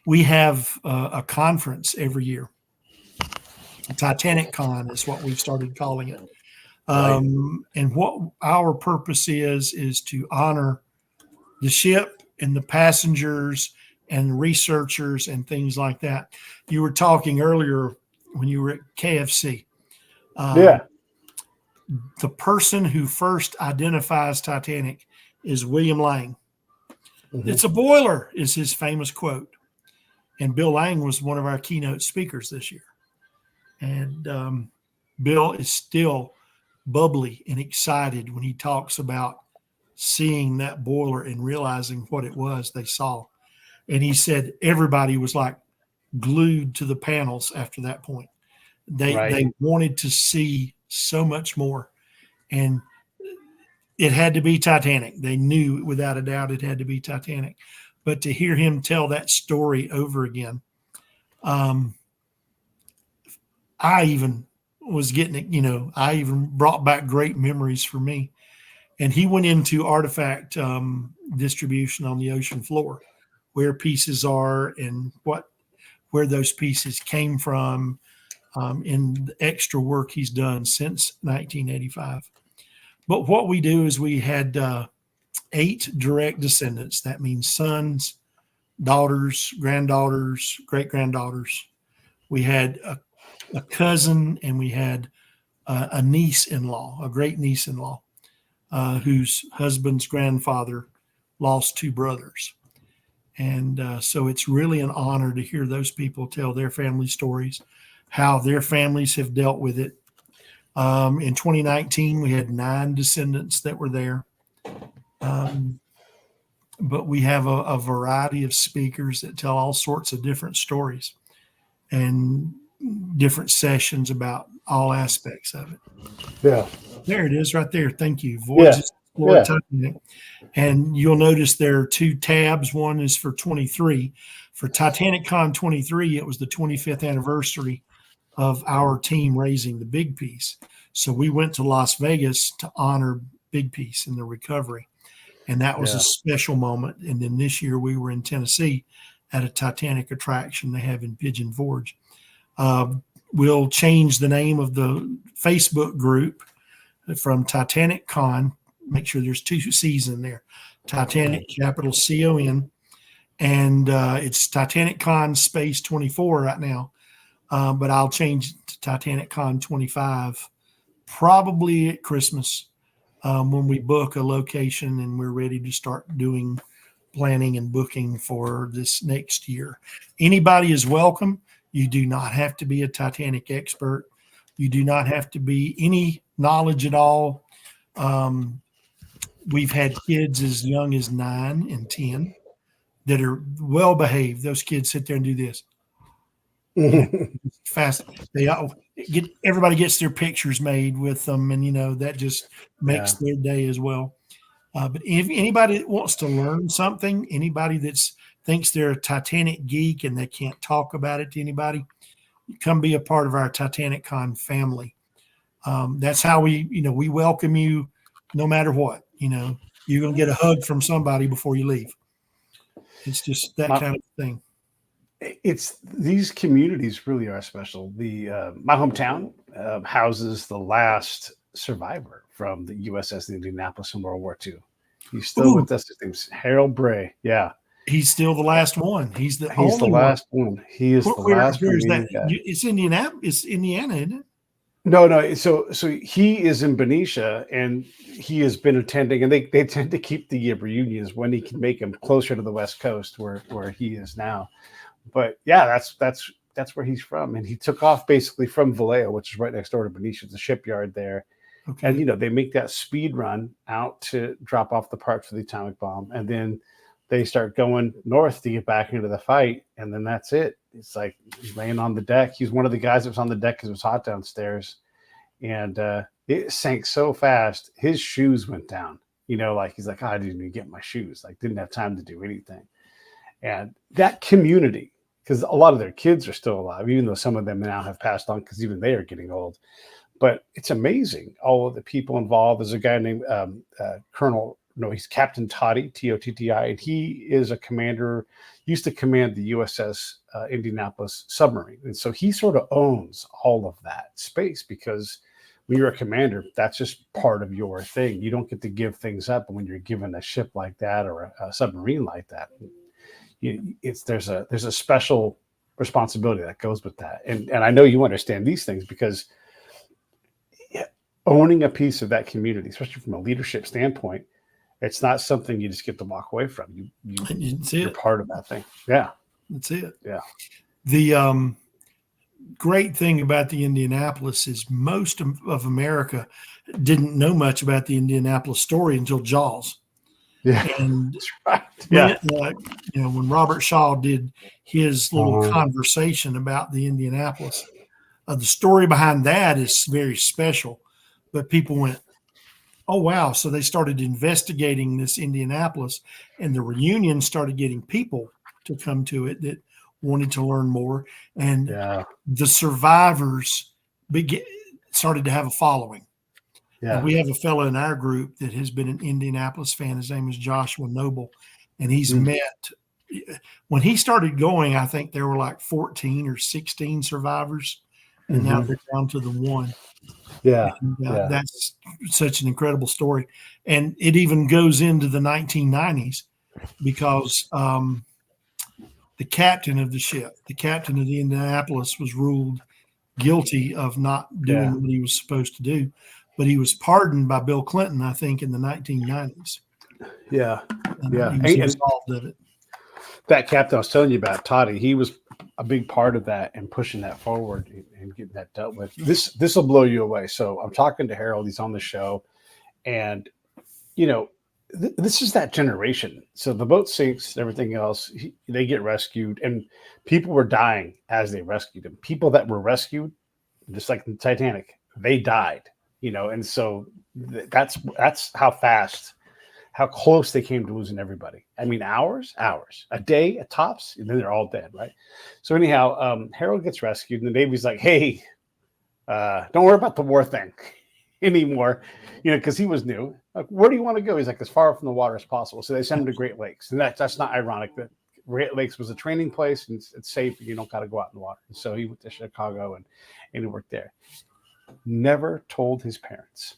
We have a conference every year. Titanic Con is what we've started calling it. And what our purpose is to honor the ship and the passengers and researchers and things like that. You were talking earlier when you were at KFC. The person who first identifies Titanic is William Lang. Mm-hmm. "It's a boiler" is his famous quote. And Bill Lang was one of our keynote speakers this year. And Bill is still bubbly and excited when he talks about seeing that boiler and realizing what it was they saw. And he said everybody was like glued to the panels after that point. They wanted to see so much more. And it had to be Titanic. They knew without a doubt it had to be Titanic. But to hear him tell that story over again, I even was getting it, I even brought back great memories for me. And he went into artifact distribution on the ocean floor, where pieces are and where those pieces came from, in the extra work he's done since 1985. But what we do is we had 8 direct descendants. That means sons, daughters, granddaughters, great-granddaughters. We had a cousin, and we had a niece-in-law, a great niece-in-law, whose husband's grandfather lost 2 brothers. And so it's really an honor to hear those people tell their family stories, how their families have dealt with it. In 2019, we had 9 descendants that were there. But we have a variety of speakers that tell all sorts of different stories and different sessions about all aspects of it. Yeah. There it is right there. Thank you. Voyages Explored Titanic. And you'll notice there are 2 tabs. One is for 23. For Titanic Con 23, it was the 25th anniversary of our team raising the big piece. So we went to Las Vegas to honor Big Piece and the recovery. And that was a special moment. And then this year we were in Tennessee at a Titanic attraction they have in Pigeon Forge. We'll change the name of the Facebook group from Titanic Con. Make sure there's 2 C's in there. Titanic, capital CON. And it's Titanic Con space 24 right now. But I'll change to Titanic Con 25 probably at Christmas. When we book a location and we're ready to start doing planning and booking for this next year. Anybody is welcome. You do not have to be a Titanic expert. You do not have to be any knowledge at all. We've had kids as young as 9 and 10 that are well behaved. Those kids sit there and do this. Fast. Everybody gets their pictures made with them, and that just makes their day as well. But if anybody that wants to learn something, anybody that thinks they're a Titanic geek and they can't talk about it to anybody, come be a part of our Titanic Con family. That's how we welcome you no matter what. You're going to get a hug from somebody before you leave. It's just that kind of thing. It's these communities really are special. My hometown houses the last survivor from the USS Indianapolis in World War II. He's still Ooh, with us. His name's Harold Bray. Yeah, he's still the last one. He's the he's the only one. last one. He is the last Where is that? remaining guy. It's Indiana. It's Indiana, isn't it? No. So he is in Benicia, and he has been attending, and they tend to keep the reunions when he can make them closer to the West Coast, where he is now. But yeah, that's where he's from, and he took off basically from Vallejo, which is right next door to Benicia, the shipyard there. Okay. And they make that speed run out to drop off the parts for the atomic bomb, and then they start going north to get back into the fight, and then that's it. It's like he's laying on the deck. He's one of the guys that was on the deck because it was hot downstairs, and it sank so fast his shoes went down. Like he's like, I didn't even get my shoes. Like didn't have time to do anything. And that community, because a lot of their kids are still alive, even though some of them now have passed on because even they are getting old. But it's amazing, all of the people involved. There's a guy named he's Captain Toddy, Totti, and he is a commander, used to command the USS Indianapolis submarine. And so he sort of owns all of that space because when you're a commander, that's just part of your thing. You don't get to give things up when you're given a ship like that or a submarine like that. There's a special responsibility that goes with that. And I know you understand these things because owning a piece of that community, especially from a leadership standpoint, it's not something you just get to walk away from. You're part of that thing. Yeah. That's it. Yeah. The great thing about the Indianapolis is most of America didn't know much about the Indianapolis story until Jaws. Yeah. And that's right. Yeah. When Robert Shaw did his little conversation about the Indianapolis, the story behind that is very special. But people went, oh, wow. So they started investigating this Indianapolis, and the reunion started getting people to come to it that wanted to learn more. And the survivors started to have a following. Yeah. And we have a fellow in our group that has been an Indianapolis fan. His name is Joshua Noble, and he's met. When he started going, I think there were like 14 or 16 survivors, and now they're down to the one. Yeah. And, that's such an incredible story. And it even goes into the 1990s because the captain of the ship, the captain of the Indianapolis, was ruled guilty of not doing what he was supposed to do. But he was pardoned by Bill Clinton, I think, in the 1990s. Yeah. And yeah. He was absolved of it. That captain I was telling you about, Toddy, he was a big part of that and pushing that forward and getting that dealt with. This will blow you away. So I'm talking to Harold. He's on the show. And, this is that generation. So the boat sinks, everything else, they get rescued. And people were dying as they rescued them. People that were rescued, just like the Titanic, they died. And so that's how close they came to losing everybody. I mean, hours, a day at tops, and then they're all dead, right? So anyhow, Harold gets rescued, and the Navy's like, hey, don't worry about the war thing anymore, because he was new. Like, where do you want to go? He's like, as far from the water as possible. So they send him to Great Lakes, and that's not ironic. That Great Lakes was a training place, and it's safe, and you don't got to go out in the water. And so he went to Chicago, and he worked there. Never told his parents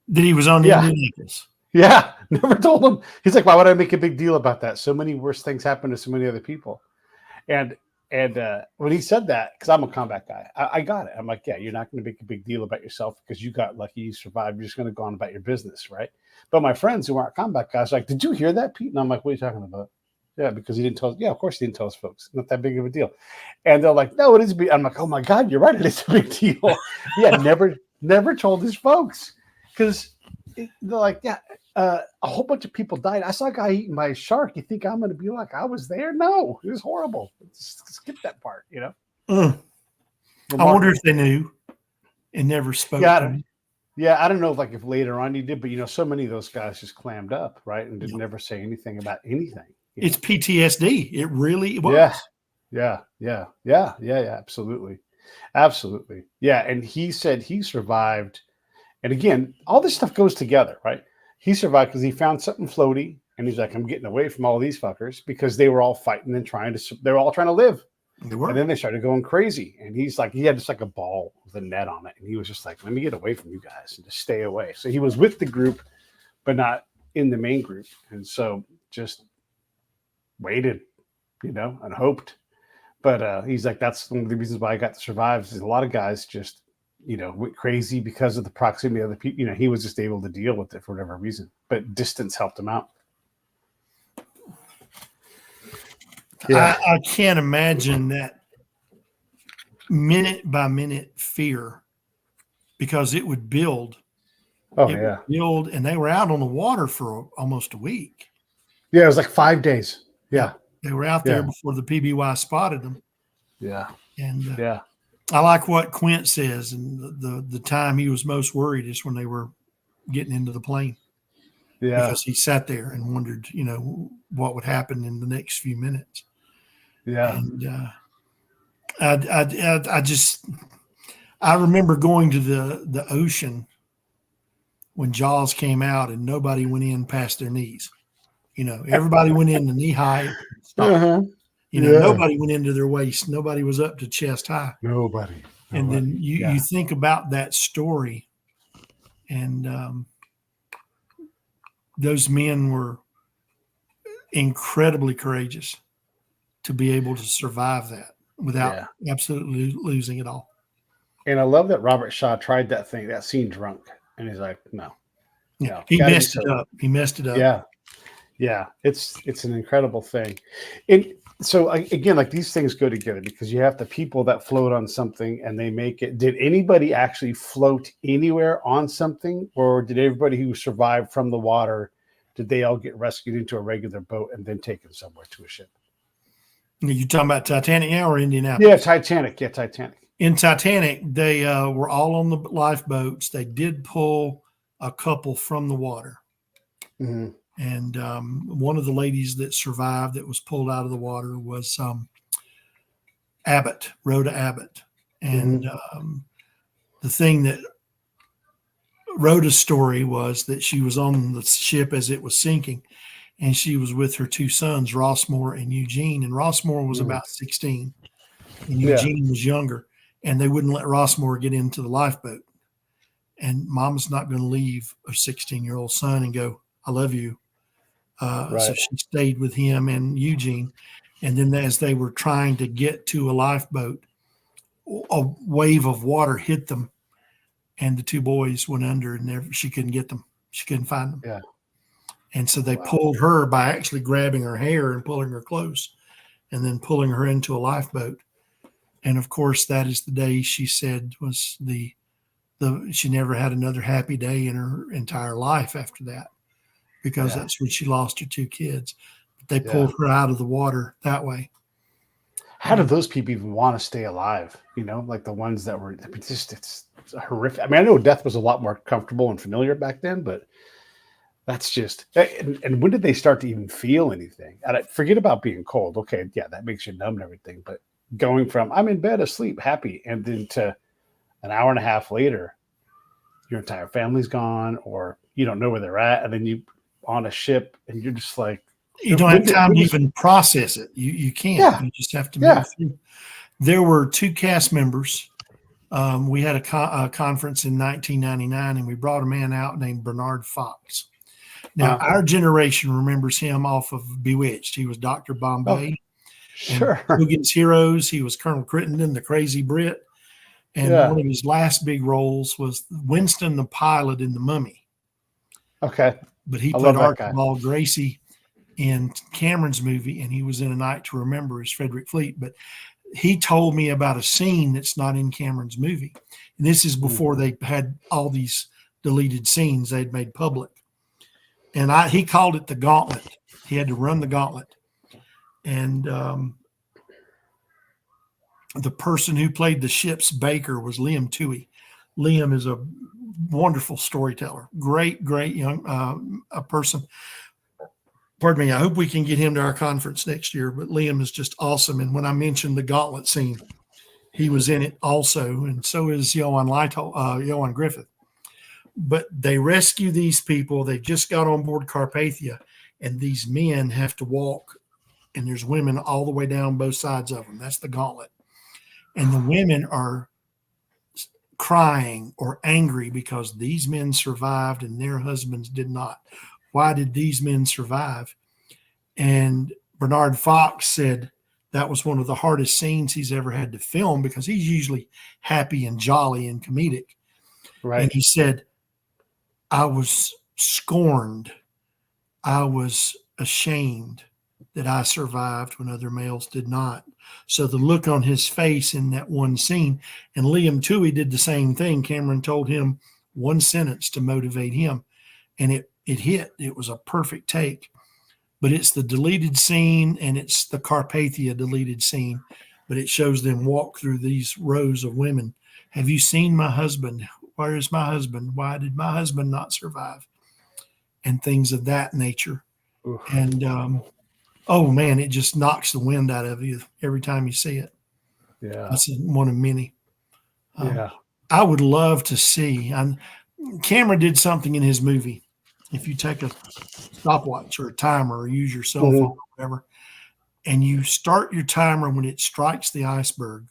that he was on the Indianapolis. Yeah, never told him. He's like, why would I make a big deal about that? So many worse things happen to so many other people. And when he said that, because I'm a combat guy, I got it. I'm like, yeah, you're not going to make a big deal about yourself because you got lucky, you survived. You're just going to go on about your business, right? But my friends who aren't combat guys are like, did you hear that, Pete? And I'm like, what are you talking about? Yeah, because he didn't tell us. Yeah, of course he didn't tell us, folks. Not that big of a deal. And they're like, no, it is big. I'm like, oh my God, you're right. It is a big deal. Yeah, never told his folks. Because they're like, yeah, a whole bunch of people died. I saw a guy eaten by a shark. You think I'm going to be like, I was there? No, it was horrible. Skip that part, I wonder if they knew and never spoke to him. Yeah, I don't know if later on he did, but so many of those guys just clammed up, right, and did never say anything about anything. It's PTSD. It really was. Yeah. Absolutely. Yeah, and he said he survived. And again, all this stuff goes together, right? He survived because he found something floaty, and he's like, I'm getting away from all these fuckers because they were all fighting and they were all trying to live. They were. And then they started going crazy. And he's like, he had just like a ball with a net on it. And he was just like, let me get away from you guys and just stay away. So he was with the group, but not in the main group. And so just waited, and hoped. But he's like, that's one of the reasons why I got to survive. Is a lot of guys just, went crazy because of the proximity of the people. He was just able to deal with it for whatever reason. But distance helped him out. Yeah. I can't imagine that minute by minute fear, because it would build. Oh, it would build, and they were out on the water for almost a week. Yeah, it was like 5 days. Yeah. They were out there before the PBY spotted them. Yeah. And I like what Quint says, and the time he was most worried is when they were getting into the plane. Yeah. Because he sat there and wondered, what would happen in the next few minutes. Yeah. And I remember going to the ocean when Jaws came out and nobody went in past their knees. Everybody went in to knee high. Nobody went into their waist. Nobody was up to chest high. Nobody. And then you think about that story, and those men were incredibly courageous to be able to survive that without absolutely losing it all. And I love that Robert Shaw tried that scene drunk, and he's like, no. He messed it up. He messed it up. Yeah. Yeah. It's an incredible thing. And so again, like these things go together because you have the people that float on something and they make it. Did anybody actually float anywhere on something, or did everybody who survived from the water, did they all get rescued into a regular boat and then taken somewhere to a ship? You talking about Titanic now or Indianapolis? Yeah, Titanic. Yeah, Titanic. In Titanic, they were all on the lifeboats. They did pull a couple from the water. Mm-hmm. And one of the ladies that survived that was pulled out of the water was Abbott, Rhoda Abbott. And the thing that Rhoda's story was that she was on the ship as it was sinking, and she was with her two sons, Rossmore and Eugene. And Rossmore was about 16, and Eugene was younger. And they wouldn't let Rossmore get into the lifeboat. And Mama's not going to leave a 16-year-old son and go, I love you. So she stayed with him and Eugene. And then as they were trying to get to a lifeboat, a wave of water hit them, and the two boys went under, and she couldn't get them. She couldn't find them. Yeah. And so they pulled her by actually grabbing her hair and pulling her close, and then pulling her into a lifeboat. And of course, that is the day she said was she never had another happy day in her entire life after that, because that's when she lost her two kids. But they pulled her out of the water that way. How do those people even want to stay alive? Like the ones that were it's horrific. I mean, I know death was a lot more comfortable and familiar back then, but that's just, and when did they start to even feel anything? And forget about being cold. Okay. Yeah. That makes you numb and everything, but going from I'm in bed asleep, happy, and then to an hour and a half later, your entire family's gone, or you don't know where they're at, and then you on a ship, and you're just like, you don't have time to even process it. You can't. Yeah. You just have to move through. There were two cast members. We had a conference in 1999, and we brought a man out named Bernard Fox. Now, our generation remembers him off of Bewitched. He was Dr. Bombay. Sure. Hogan's Heroes. He was Colonel Crittenden, the crazy Brit. And one of his last big roles was Winston the pilot in The Mummy. Okay. But he played Archibald Gracie in Cameron's movie, and he was in A Night to Remember as Frederick Fleet. But he told me about a scene that's not in Cameron's movie. And this is before they had all these deleted scenes they'd made public. And he called it the gauntlet. He had to run the gauntlet. And the person who played the ship's baker was Liam Toohey. Liam is a wonderful storyteller, great young a person. Pardon me. I hope we can get him to our conference next year. But Liam is just awesome. And when I mentioned the gauntlet scene, he was in it also, and so is Johan Griffith. But they rescue these people. They just got on board Carpathia, and these men have to walk and there's women all the way down both sides of them. That's the gauntlet. And the women are crying or angry because these men survived and their husbands did not. Why did these men survive? And Bernard Fox said that was one of the hardest scenes he's ever had to film because he's usually happy and jolly and comedic. Right. And he said, I was scorned. I was ashamed that I survived when other males did not. So the look on his face in that one scene, and Liam Toohey did the same thing. Cameron told him one sentence to motivate him, and it hit. It was a perfect take. But it's the deleted scene, and it's the Carpathia deleted scene, but it shows them walk through these rows of women. Have you seen my husband? Where is my husband? Why did my husband not survive? And things of that nature. Oof. And oh man, it just knocks the wind out of you every time you see it. Yeah. That's one of many. Yeah. I would love to see. Cameron did something in his movie. If you take a stopwatch or a timer or use your cell phone or whatever, and you start your timer when it strikes the iceberg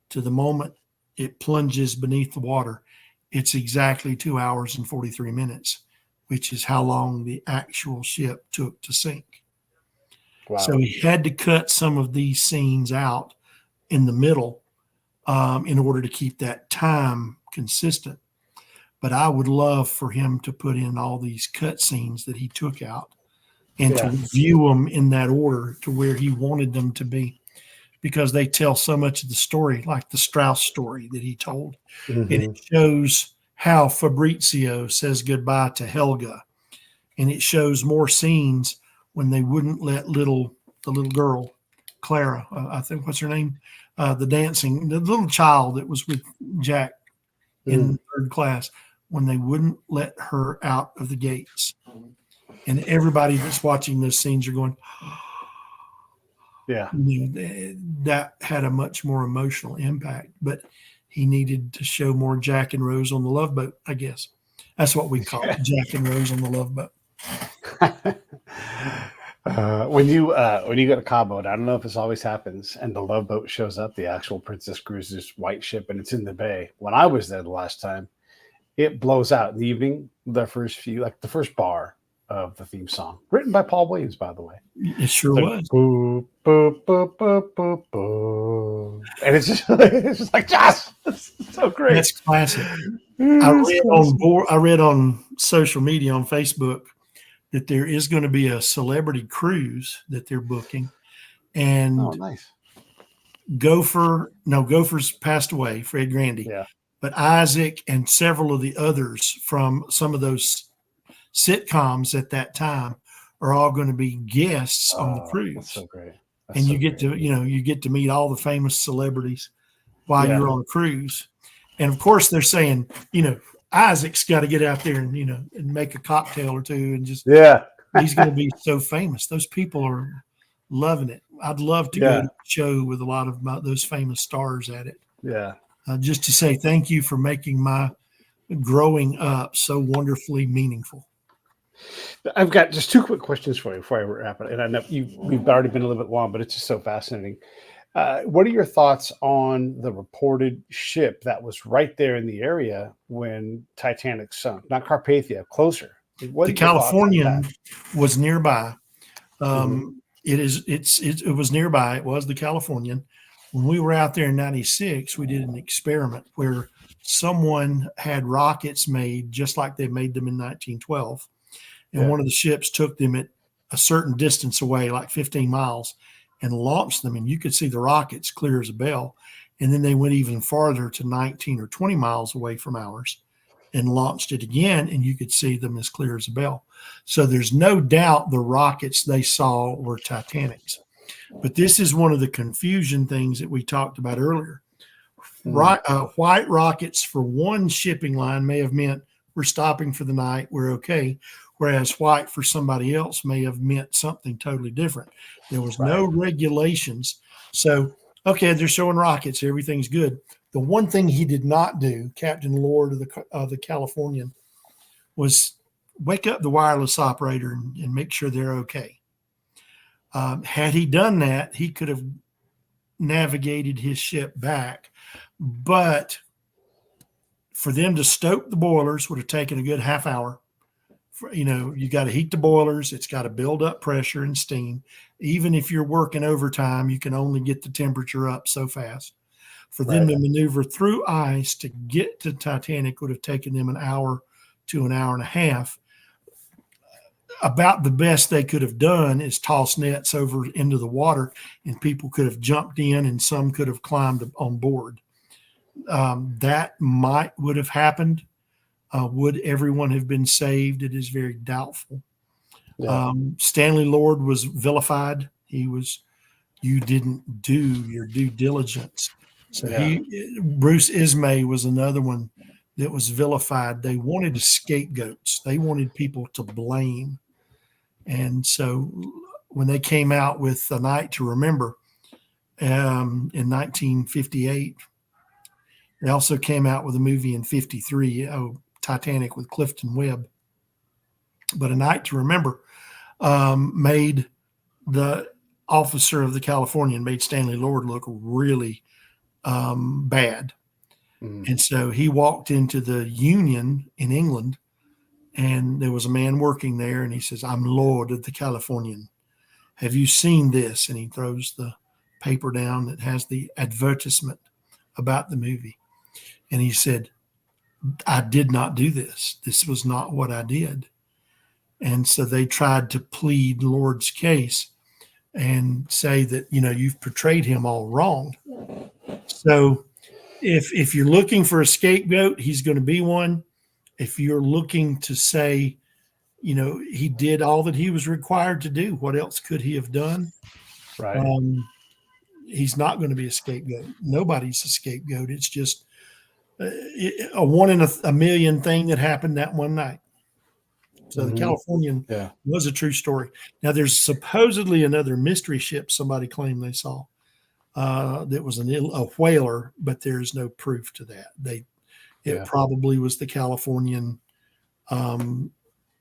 to the moment it plunges beneath the water, it's exactly 2 hours and 43 minutes, which is how long the actual ship took to sink. Wow. So he had to cut some of these scenes out in the middle in order to keep that time consistent. But I would love for him to put in all these cut scenes that he took out and to view them in that order to where he wanted them to be, because they tell so much of the story, like the Strauss story that he told. And it shows how Fabrizio says goodbye to Helga. And it shows more scenes when they wouldn't let the little girl, Clara, I think, what's her name? The little child that was with Jack in third class, when they wouldn't let her out of the gates. And everybody that's watching those scenes are going, yeah. That had a much more emotional impact. But he needed to show more Jack and Rose on the Love Boat, I guess. That's what we call it, Jack and Rose on the Love Boat. When you go to Cabo, and I don't know if this always happens, and the Love Boat shows up, the actual Princess Cruises white ship, and it's in the bay. When I was there the last time, it blows out in the evening, the first bar of the theme song, written by Paul Williams, by the way. It sure was. Boo, boo, boo, boo, boo, boo. And it's just like, yes, it's so great. That's classic. I read on social media, on Facebook, that there is going to be a celebrity cruise that they're booking. And nice. Gopher's passed away, Fred Grandy. Yeah. But Isaac and several of the others from some of those sitcoms at that time are all going to be guests on the cruise. That's so great. And you get to meet all the famous celebrities while you're on a cruise. And of course they're saying, Isaac's got to get out there and, and make a cocktail or two and just, he's going to be so famous. Those people are loving it. I'd love to go to a show with a lot of those famous stars at it. Yeah. Just to say thank you for making my growing up so wonderfully meaningful. I've got just two quick questions for you before I wrap it. And I know we've already been a little bit long, but it's just so fascinating. What are your thoughts on the reported ship that was right there in the area when Titanic sunk? Not Carpathia, closer. The Californian was nearby. It was nearby. It was the Californian. When we were out there in 96, we did an experiment where someone had rockets made just like they made them in 1912. And one of the ships took them at a certain distance away, like 15 miles, and launched them. And you could see the rockets clear as a bell. And then they went even farther to 19 or 20 miles away from ours and launched it again. And you could see them as clear as a bell. So there's no doubt the rockets they saw were Titanic's. But this is one of the confusion things that we talked about earlier. White rockets for one shipping line may have meant we're stopping for the night, we're okay. Whereas white for somebody else may have meant something totally different. There was no regulations. So, okay, they're showing rockets. Everything's good. The one thing he did not do, Captain Lord of the Californian, was wake up the wireless operator and make sure they're okay. Had he done that, he could have navigated his ship back. But for them to stoke the boilers would have taken a good half hour. You got to heat the boilers. It's got to build up pressure and steam. Even if you're working overtime, you can only get the temperature up so fast. For them to maneuver through ice to get to Titanic would have taken them an hour to an hour and a half. About the best they could have done is toss nets over into the water, and people could have jumped in and some could have climbed on board. That would have happened. Would everyone have been saved? It is very doubtful. Yeah. Stanley Lord was vilified. You didn't do your due diligence. So Bruce Ismay was another one that was vilified. They wanted scapegoats. They wanted people to blame. And so when they came out with A Night to Remember in 1958, they also came out with a movie in 53, Titanic with Clifton Webb. But A Night to Remember made the officer of the Californian, made Stanley Lord look really bad. And so he walked into the Union in England, and there was a man working there, and he says, "I'm Lord of the Californian. Have you seen this?" And he throws the paper down that has the advertisement about the movie. And he said, "I did not do this. This was not what I did." And so they tried to plead Lord's case and say that, you've portrayed him all wrong. So if you're looking for a scapegoat, he's going to be one. If you're looking to say, he did all that he was required to do, what else could he have done? Right. He's not going to be a scapegoat. Nobody's a scapegoat. It's just a one in a million thing that happened that one night. So the Californian was a true story. Now, there's supposedly another mystery ship somebody claimed they saw that was a whaler, but there's no proof to that. It probably was the Californian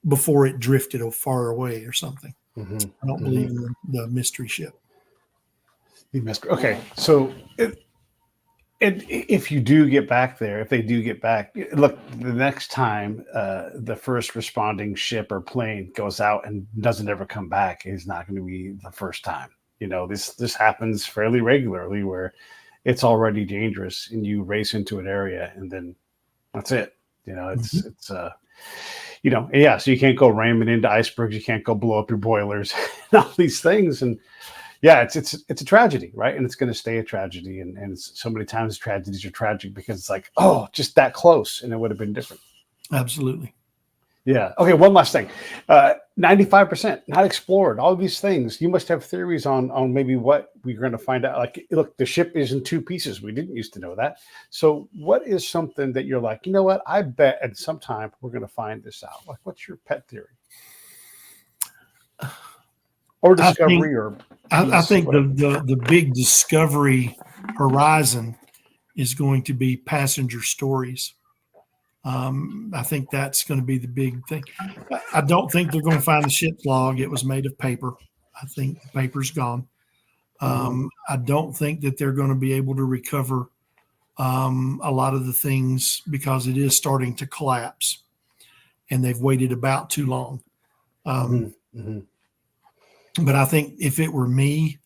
before it drifted far away or something. I don't believe in the mystery ship. Okay, so if you do get back there, if they do get back, look, the next time the first responding ship or plane goes out and doesn't ever come back is not going to be the first time. This happens fairly regularly where it's already dangerous and you race into an area and then that's it. So you can't go ramming into icebergs. You can't go blow up your boilers and all these things. And it's a tragedy, right? And it's going to stay a tragedy. And so many times tragedies are tragic because it's like, just that close, and it would have been different. Absolutely. Yeah. Okay. One last thing. 95% not explored. All of these things. You must have theories on maybe what we're going to find out. Like, look, the ship is in two pieces. We didn't used to know that. So, what is something that you're like, what? I bet at some time we're going to find this out. Like, what's your pet theory? Or discovery, I think the big discovery horizon is going to be passenger stories. I think that's going to be the big thing. I don't think they're going to find the ship's log. It was made of paper. I think the paper's gone. I don't think that they're going to be able to recover a lot of the things because it is starting to collapse, and they've waited about too long. But I think if it were me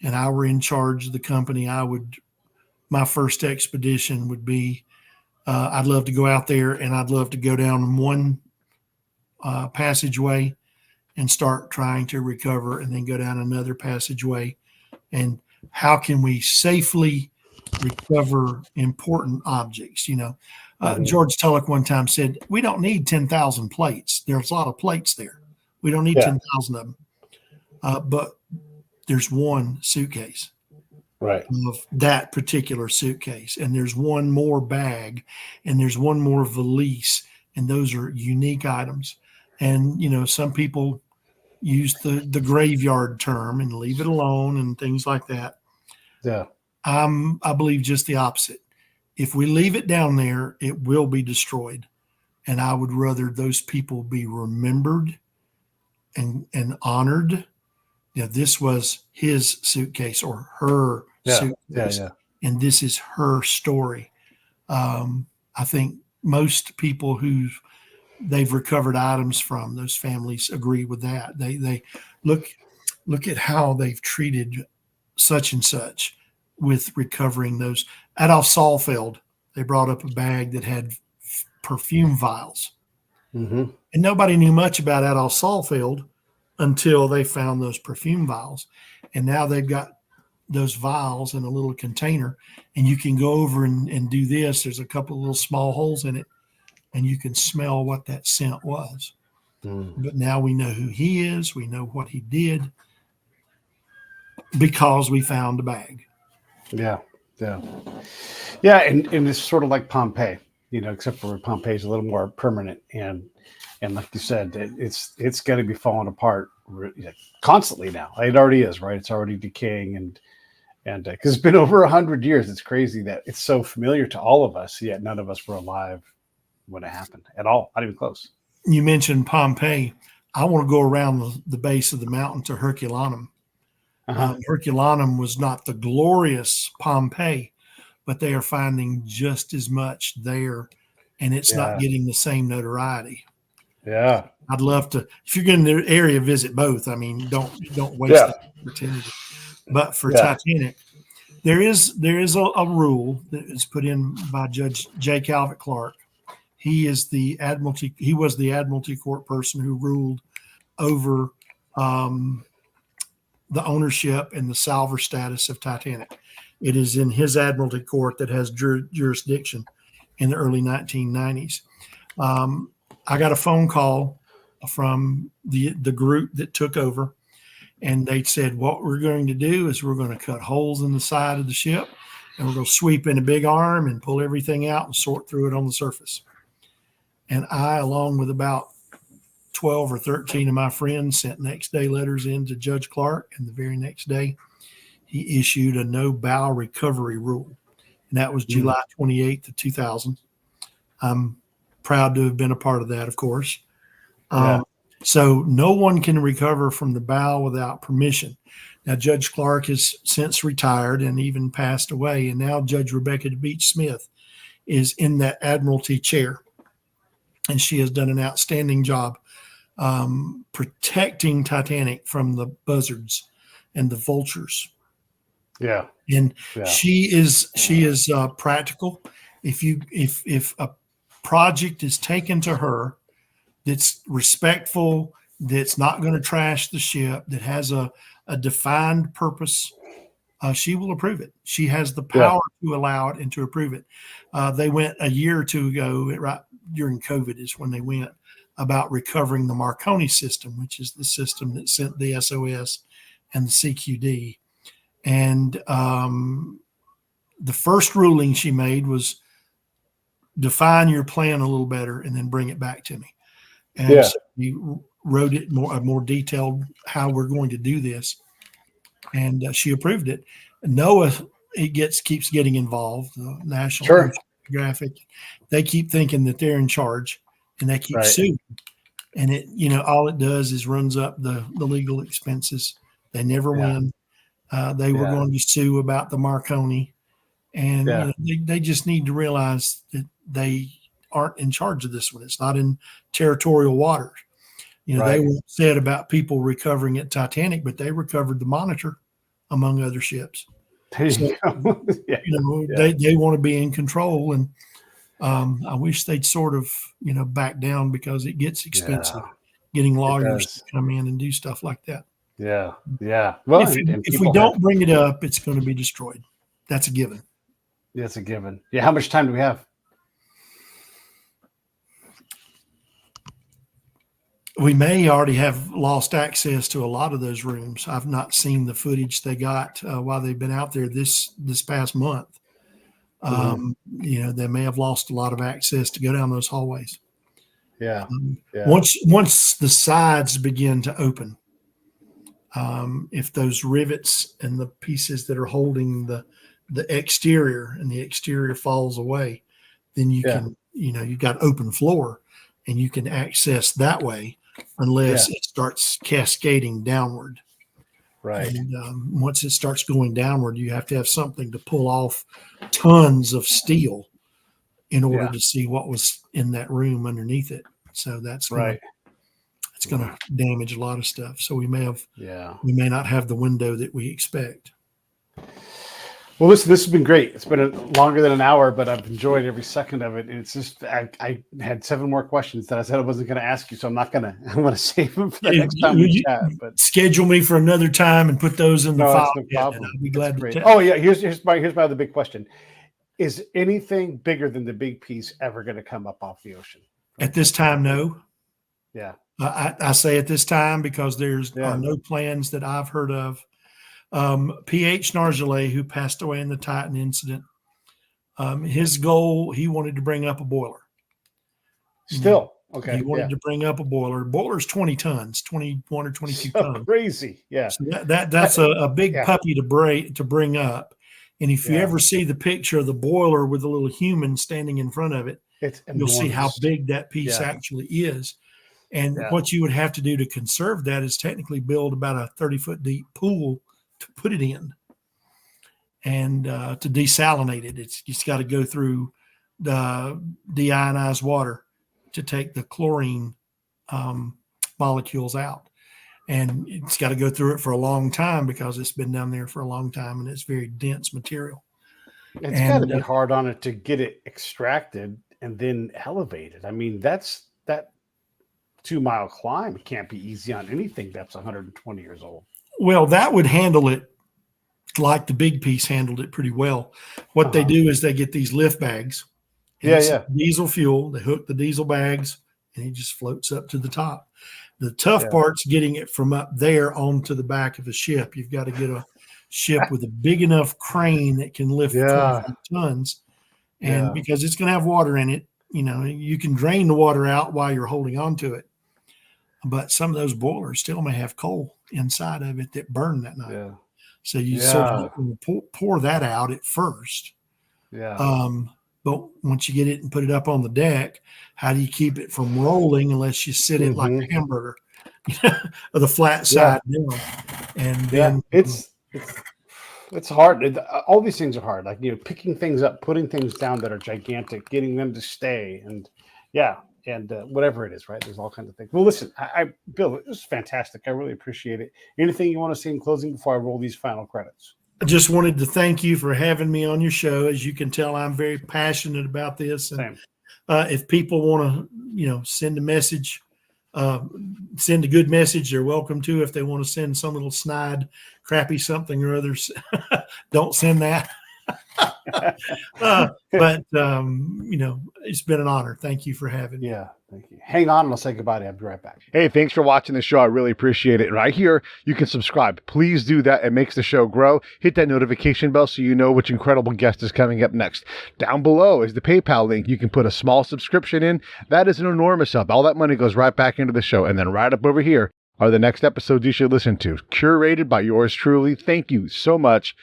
and I were in charge of the company, my first expedition would be, I'd love to go out there and I'd love to go down one passageway and start trying to recover, and then go down another passageway. And how can we safely recover important objects? George Tulloch one time said, "We don't need 10,000 plates. There's a lot of plates there. We don't need 10,000 of them. But there's one suitcase." Right. Of that particular suitcase. And there's one more bag, and there's one more valise, and those are unique items. And, some people use the graveyard term and leave it alone and things like that. Yeah. I believe just the opposite. If we leave it down there, it will be destroyed. And I would rather those people be remembered and honored this was his suitcase or her suitcase, and this is her story. I think most people who they've recovered items from, those families agree with that. They look at how they've treated such and such with recovering those. Adolf Saalfeld, they brought up a bag that had perfume vials. Mm-hmm. And nobody knew much about Adolf Saalfeld until they found those perfume vials. And now they've got those vials in a little container, and you can go over and do this. There's a couple of little small holes in it, and you can smell what that scent was. But now we know who he is. We know what he did because we found the bag. Yeah. And it's sort of like Pompeii, except for Pompeii is a little more permanent. And like you said, it's going to be falling apart constantly now. It already is, right? It's already decaying, and because it's been over 100 years. It's crazy that it's so familiar to all of us, yet none of us were alive when it happened at all. Not even close. You mentioned Pompeii. I want to go around the base of the mountain to Herculaneum. Herculaneum was not the glorious Pompeii, but they are finding just as much there, and it's not getting the same notoriety. Yeah, I'd love to. If you're going to the area, visit both. I mean, don't waste that opportunity. But for Titanic, there is a rule that is put in by Judge J. Calvert Clark. He is the Admiralty. He was the Admiralty Court person who ruled over the ownership and the salvor status of Titanic. It is in his Admiralty Court that has jurisdiction in the early 1990s. I got a phone call from the group that took over, and they said, what we're going to do is we're going to cut holes in the side of the ship, and we're going to sweep in a big arm and pull everything out and sort through it on the surface. And I, along with about 12 or 13 of my friends, sent next day letters in to Judge Clark, and the very next day he issued a no bow recovery rule. And that was July 28th of 2000. I'm proud to have been a part of that, of course. So no one can recover from the bow without permission. Now, Judge Clark has since retired and even passed away, and now Judge Rebecca Beach Smith is in that Admiralty chair, and she has done an outstanding job protecting Titanic from the buzzards and the vultures. And she is practical. If a project is taken to her that's respectful, that's not going to trash the ship, that has a defined purpose, she will approve it. She has the power to allow it and to approve it. They went a year or two ago, right during COVID is when they went, about recovering the Marconi system, which is the system that sent the SOS and the CQD. And the first ruling she made was define your plan a little better and then bring it back to me. And so we wrote it more detailed how we're going to do this. And she approved it. NOAA keeps getting involved. The National Geographic, they keep thinking that they're in charge, and they keep suing. And it, all it does is runs up the legal expenses. They never win. They were going to sue about the Marconi, and they just need to realize that they aren't in charge of this one. It's not in territorial waters. They were said about people recovering at Titanic, but they recovered the Monitor, among other ships. So, they want to be in control, and I wish they'd sort of back down, because it gets expensive getting lawyers to come in and do stuff like that. Well, if we don't bring it up, it's going to be destroyed. That's a given. That's a given. How much time do we have? We may already have lost access to a lot of those rooms. I've not seen the footage they got while they've been out there this past month. They may have lost a lot of access to go down those hallways. Once the sides begin to open, if those rivets and the pieces that are holding the exterior and the exterior falls away, then you can, you've got open floor, and you can access that way, unless it starts cascading downward. Right. And once it starts going downward, you have to have something to pull off tons of steel in order to see what was in that room underneath it. So that's Right. it's going to damage a lot of stuff. So we may not have the window that we expect. Well, listen, this has been great. It's been longer than an hour, but I've enjoyed every second of it. And it's just, I had 7 more questions that I said I wasn't going to ask you, so I'm going to save them for the next time we chat. But schedule me for another time and put those in the file. No problem. I'll be glad to tell. Oh yeah, here's my other big question: is anything bigger than the big piece ever going to come up off the ocean? At this time, no. Yeah, I say at this time because are no plans that I've heard of. P.H. Nargelet, who passed away in the Titan incident, his goal, he wanted to bring up a boiler. Still, okay. He wanted to bring up a boiler. Boiler's 20 tons, 21 or 22 tons. Crazy, yeah. So that's a big puppy to bring up. And if you ever see the picture of the boiler with a little human standing in front of it, you'll see how big that piece actually is. And what you would have to do to conserve that is technically build about a 30-foot deep pool to put it in, and to desalinate it. It's got to go through the deionized water to take the chlorine molecules out. And it's got to go through it for a long time because it's been down there for a long time and it's very dense material. It's got to be hard on it to get it extracted and then elevated. I mean, that 2-mile climb can't be easy on anything that's 120 years old. Well, that would handle it like the big piece handled it pretty well. What they do is they get these lift bags. Diesel fuel. They hook the diesel bags, and it just floats up to the top. The tough part's getting it from up there onto the back of the ship. You've got to get a ship with a big enough crane that can lift 25 tons. And because it's going to have water in it, you can drain the water out while you're holding on to it. But some of those boilers still may have coal inside of it that burn that night. Yeah. So you certainly pour that out at first. Yeah. But once you get it and put it up on the deck, how do you keep it from rolling unless you sit it like a hamburger, or the flat side down? And then it's hard. All these things are hard. Like, picking things up, putting things down that are gigantic, getting them to stay, and whatever it is, right? There's all kinds of things. Well, listen, Bill, it was fantastic. I really appreciate it. Anything you want to say in closing before I roll these final credits? I just wanted to thank you for having me on your show. As you can tell, I'm very passionate about this. And if people want to, send a message, send a good message, they're welcome to. If they want to send some little snide, crappy something or others, don't send that. But it's been an honor. Thank you for having me. Yeah, thank you. Hang on and I'll say goodbye. I'll be right back. Hey, thanks for watching the show. I really appreciate it. Right here, you can subscribe. Please do that. It makes the show grow. Hit that notification bell so you know which incredible guest is coming up next. Down below is the PayPal link. You can put a small subscription in. That is an enormous help. All that money goes right back into the show. And then right up over here are the next episodes you should listen to, curated by yours truly. Thank you so much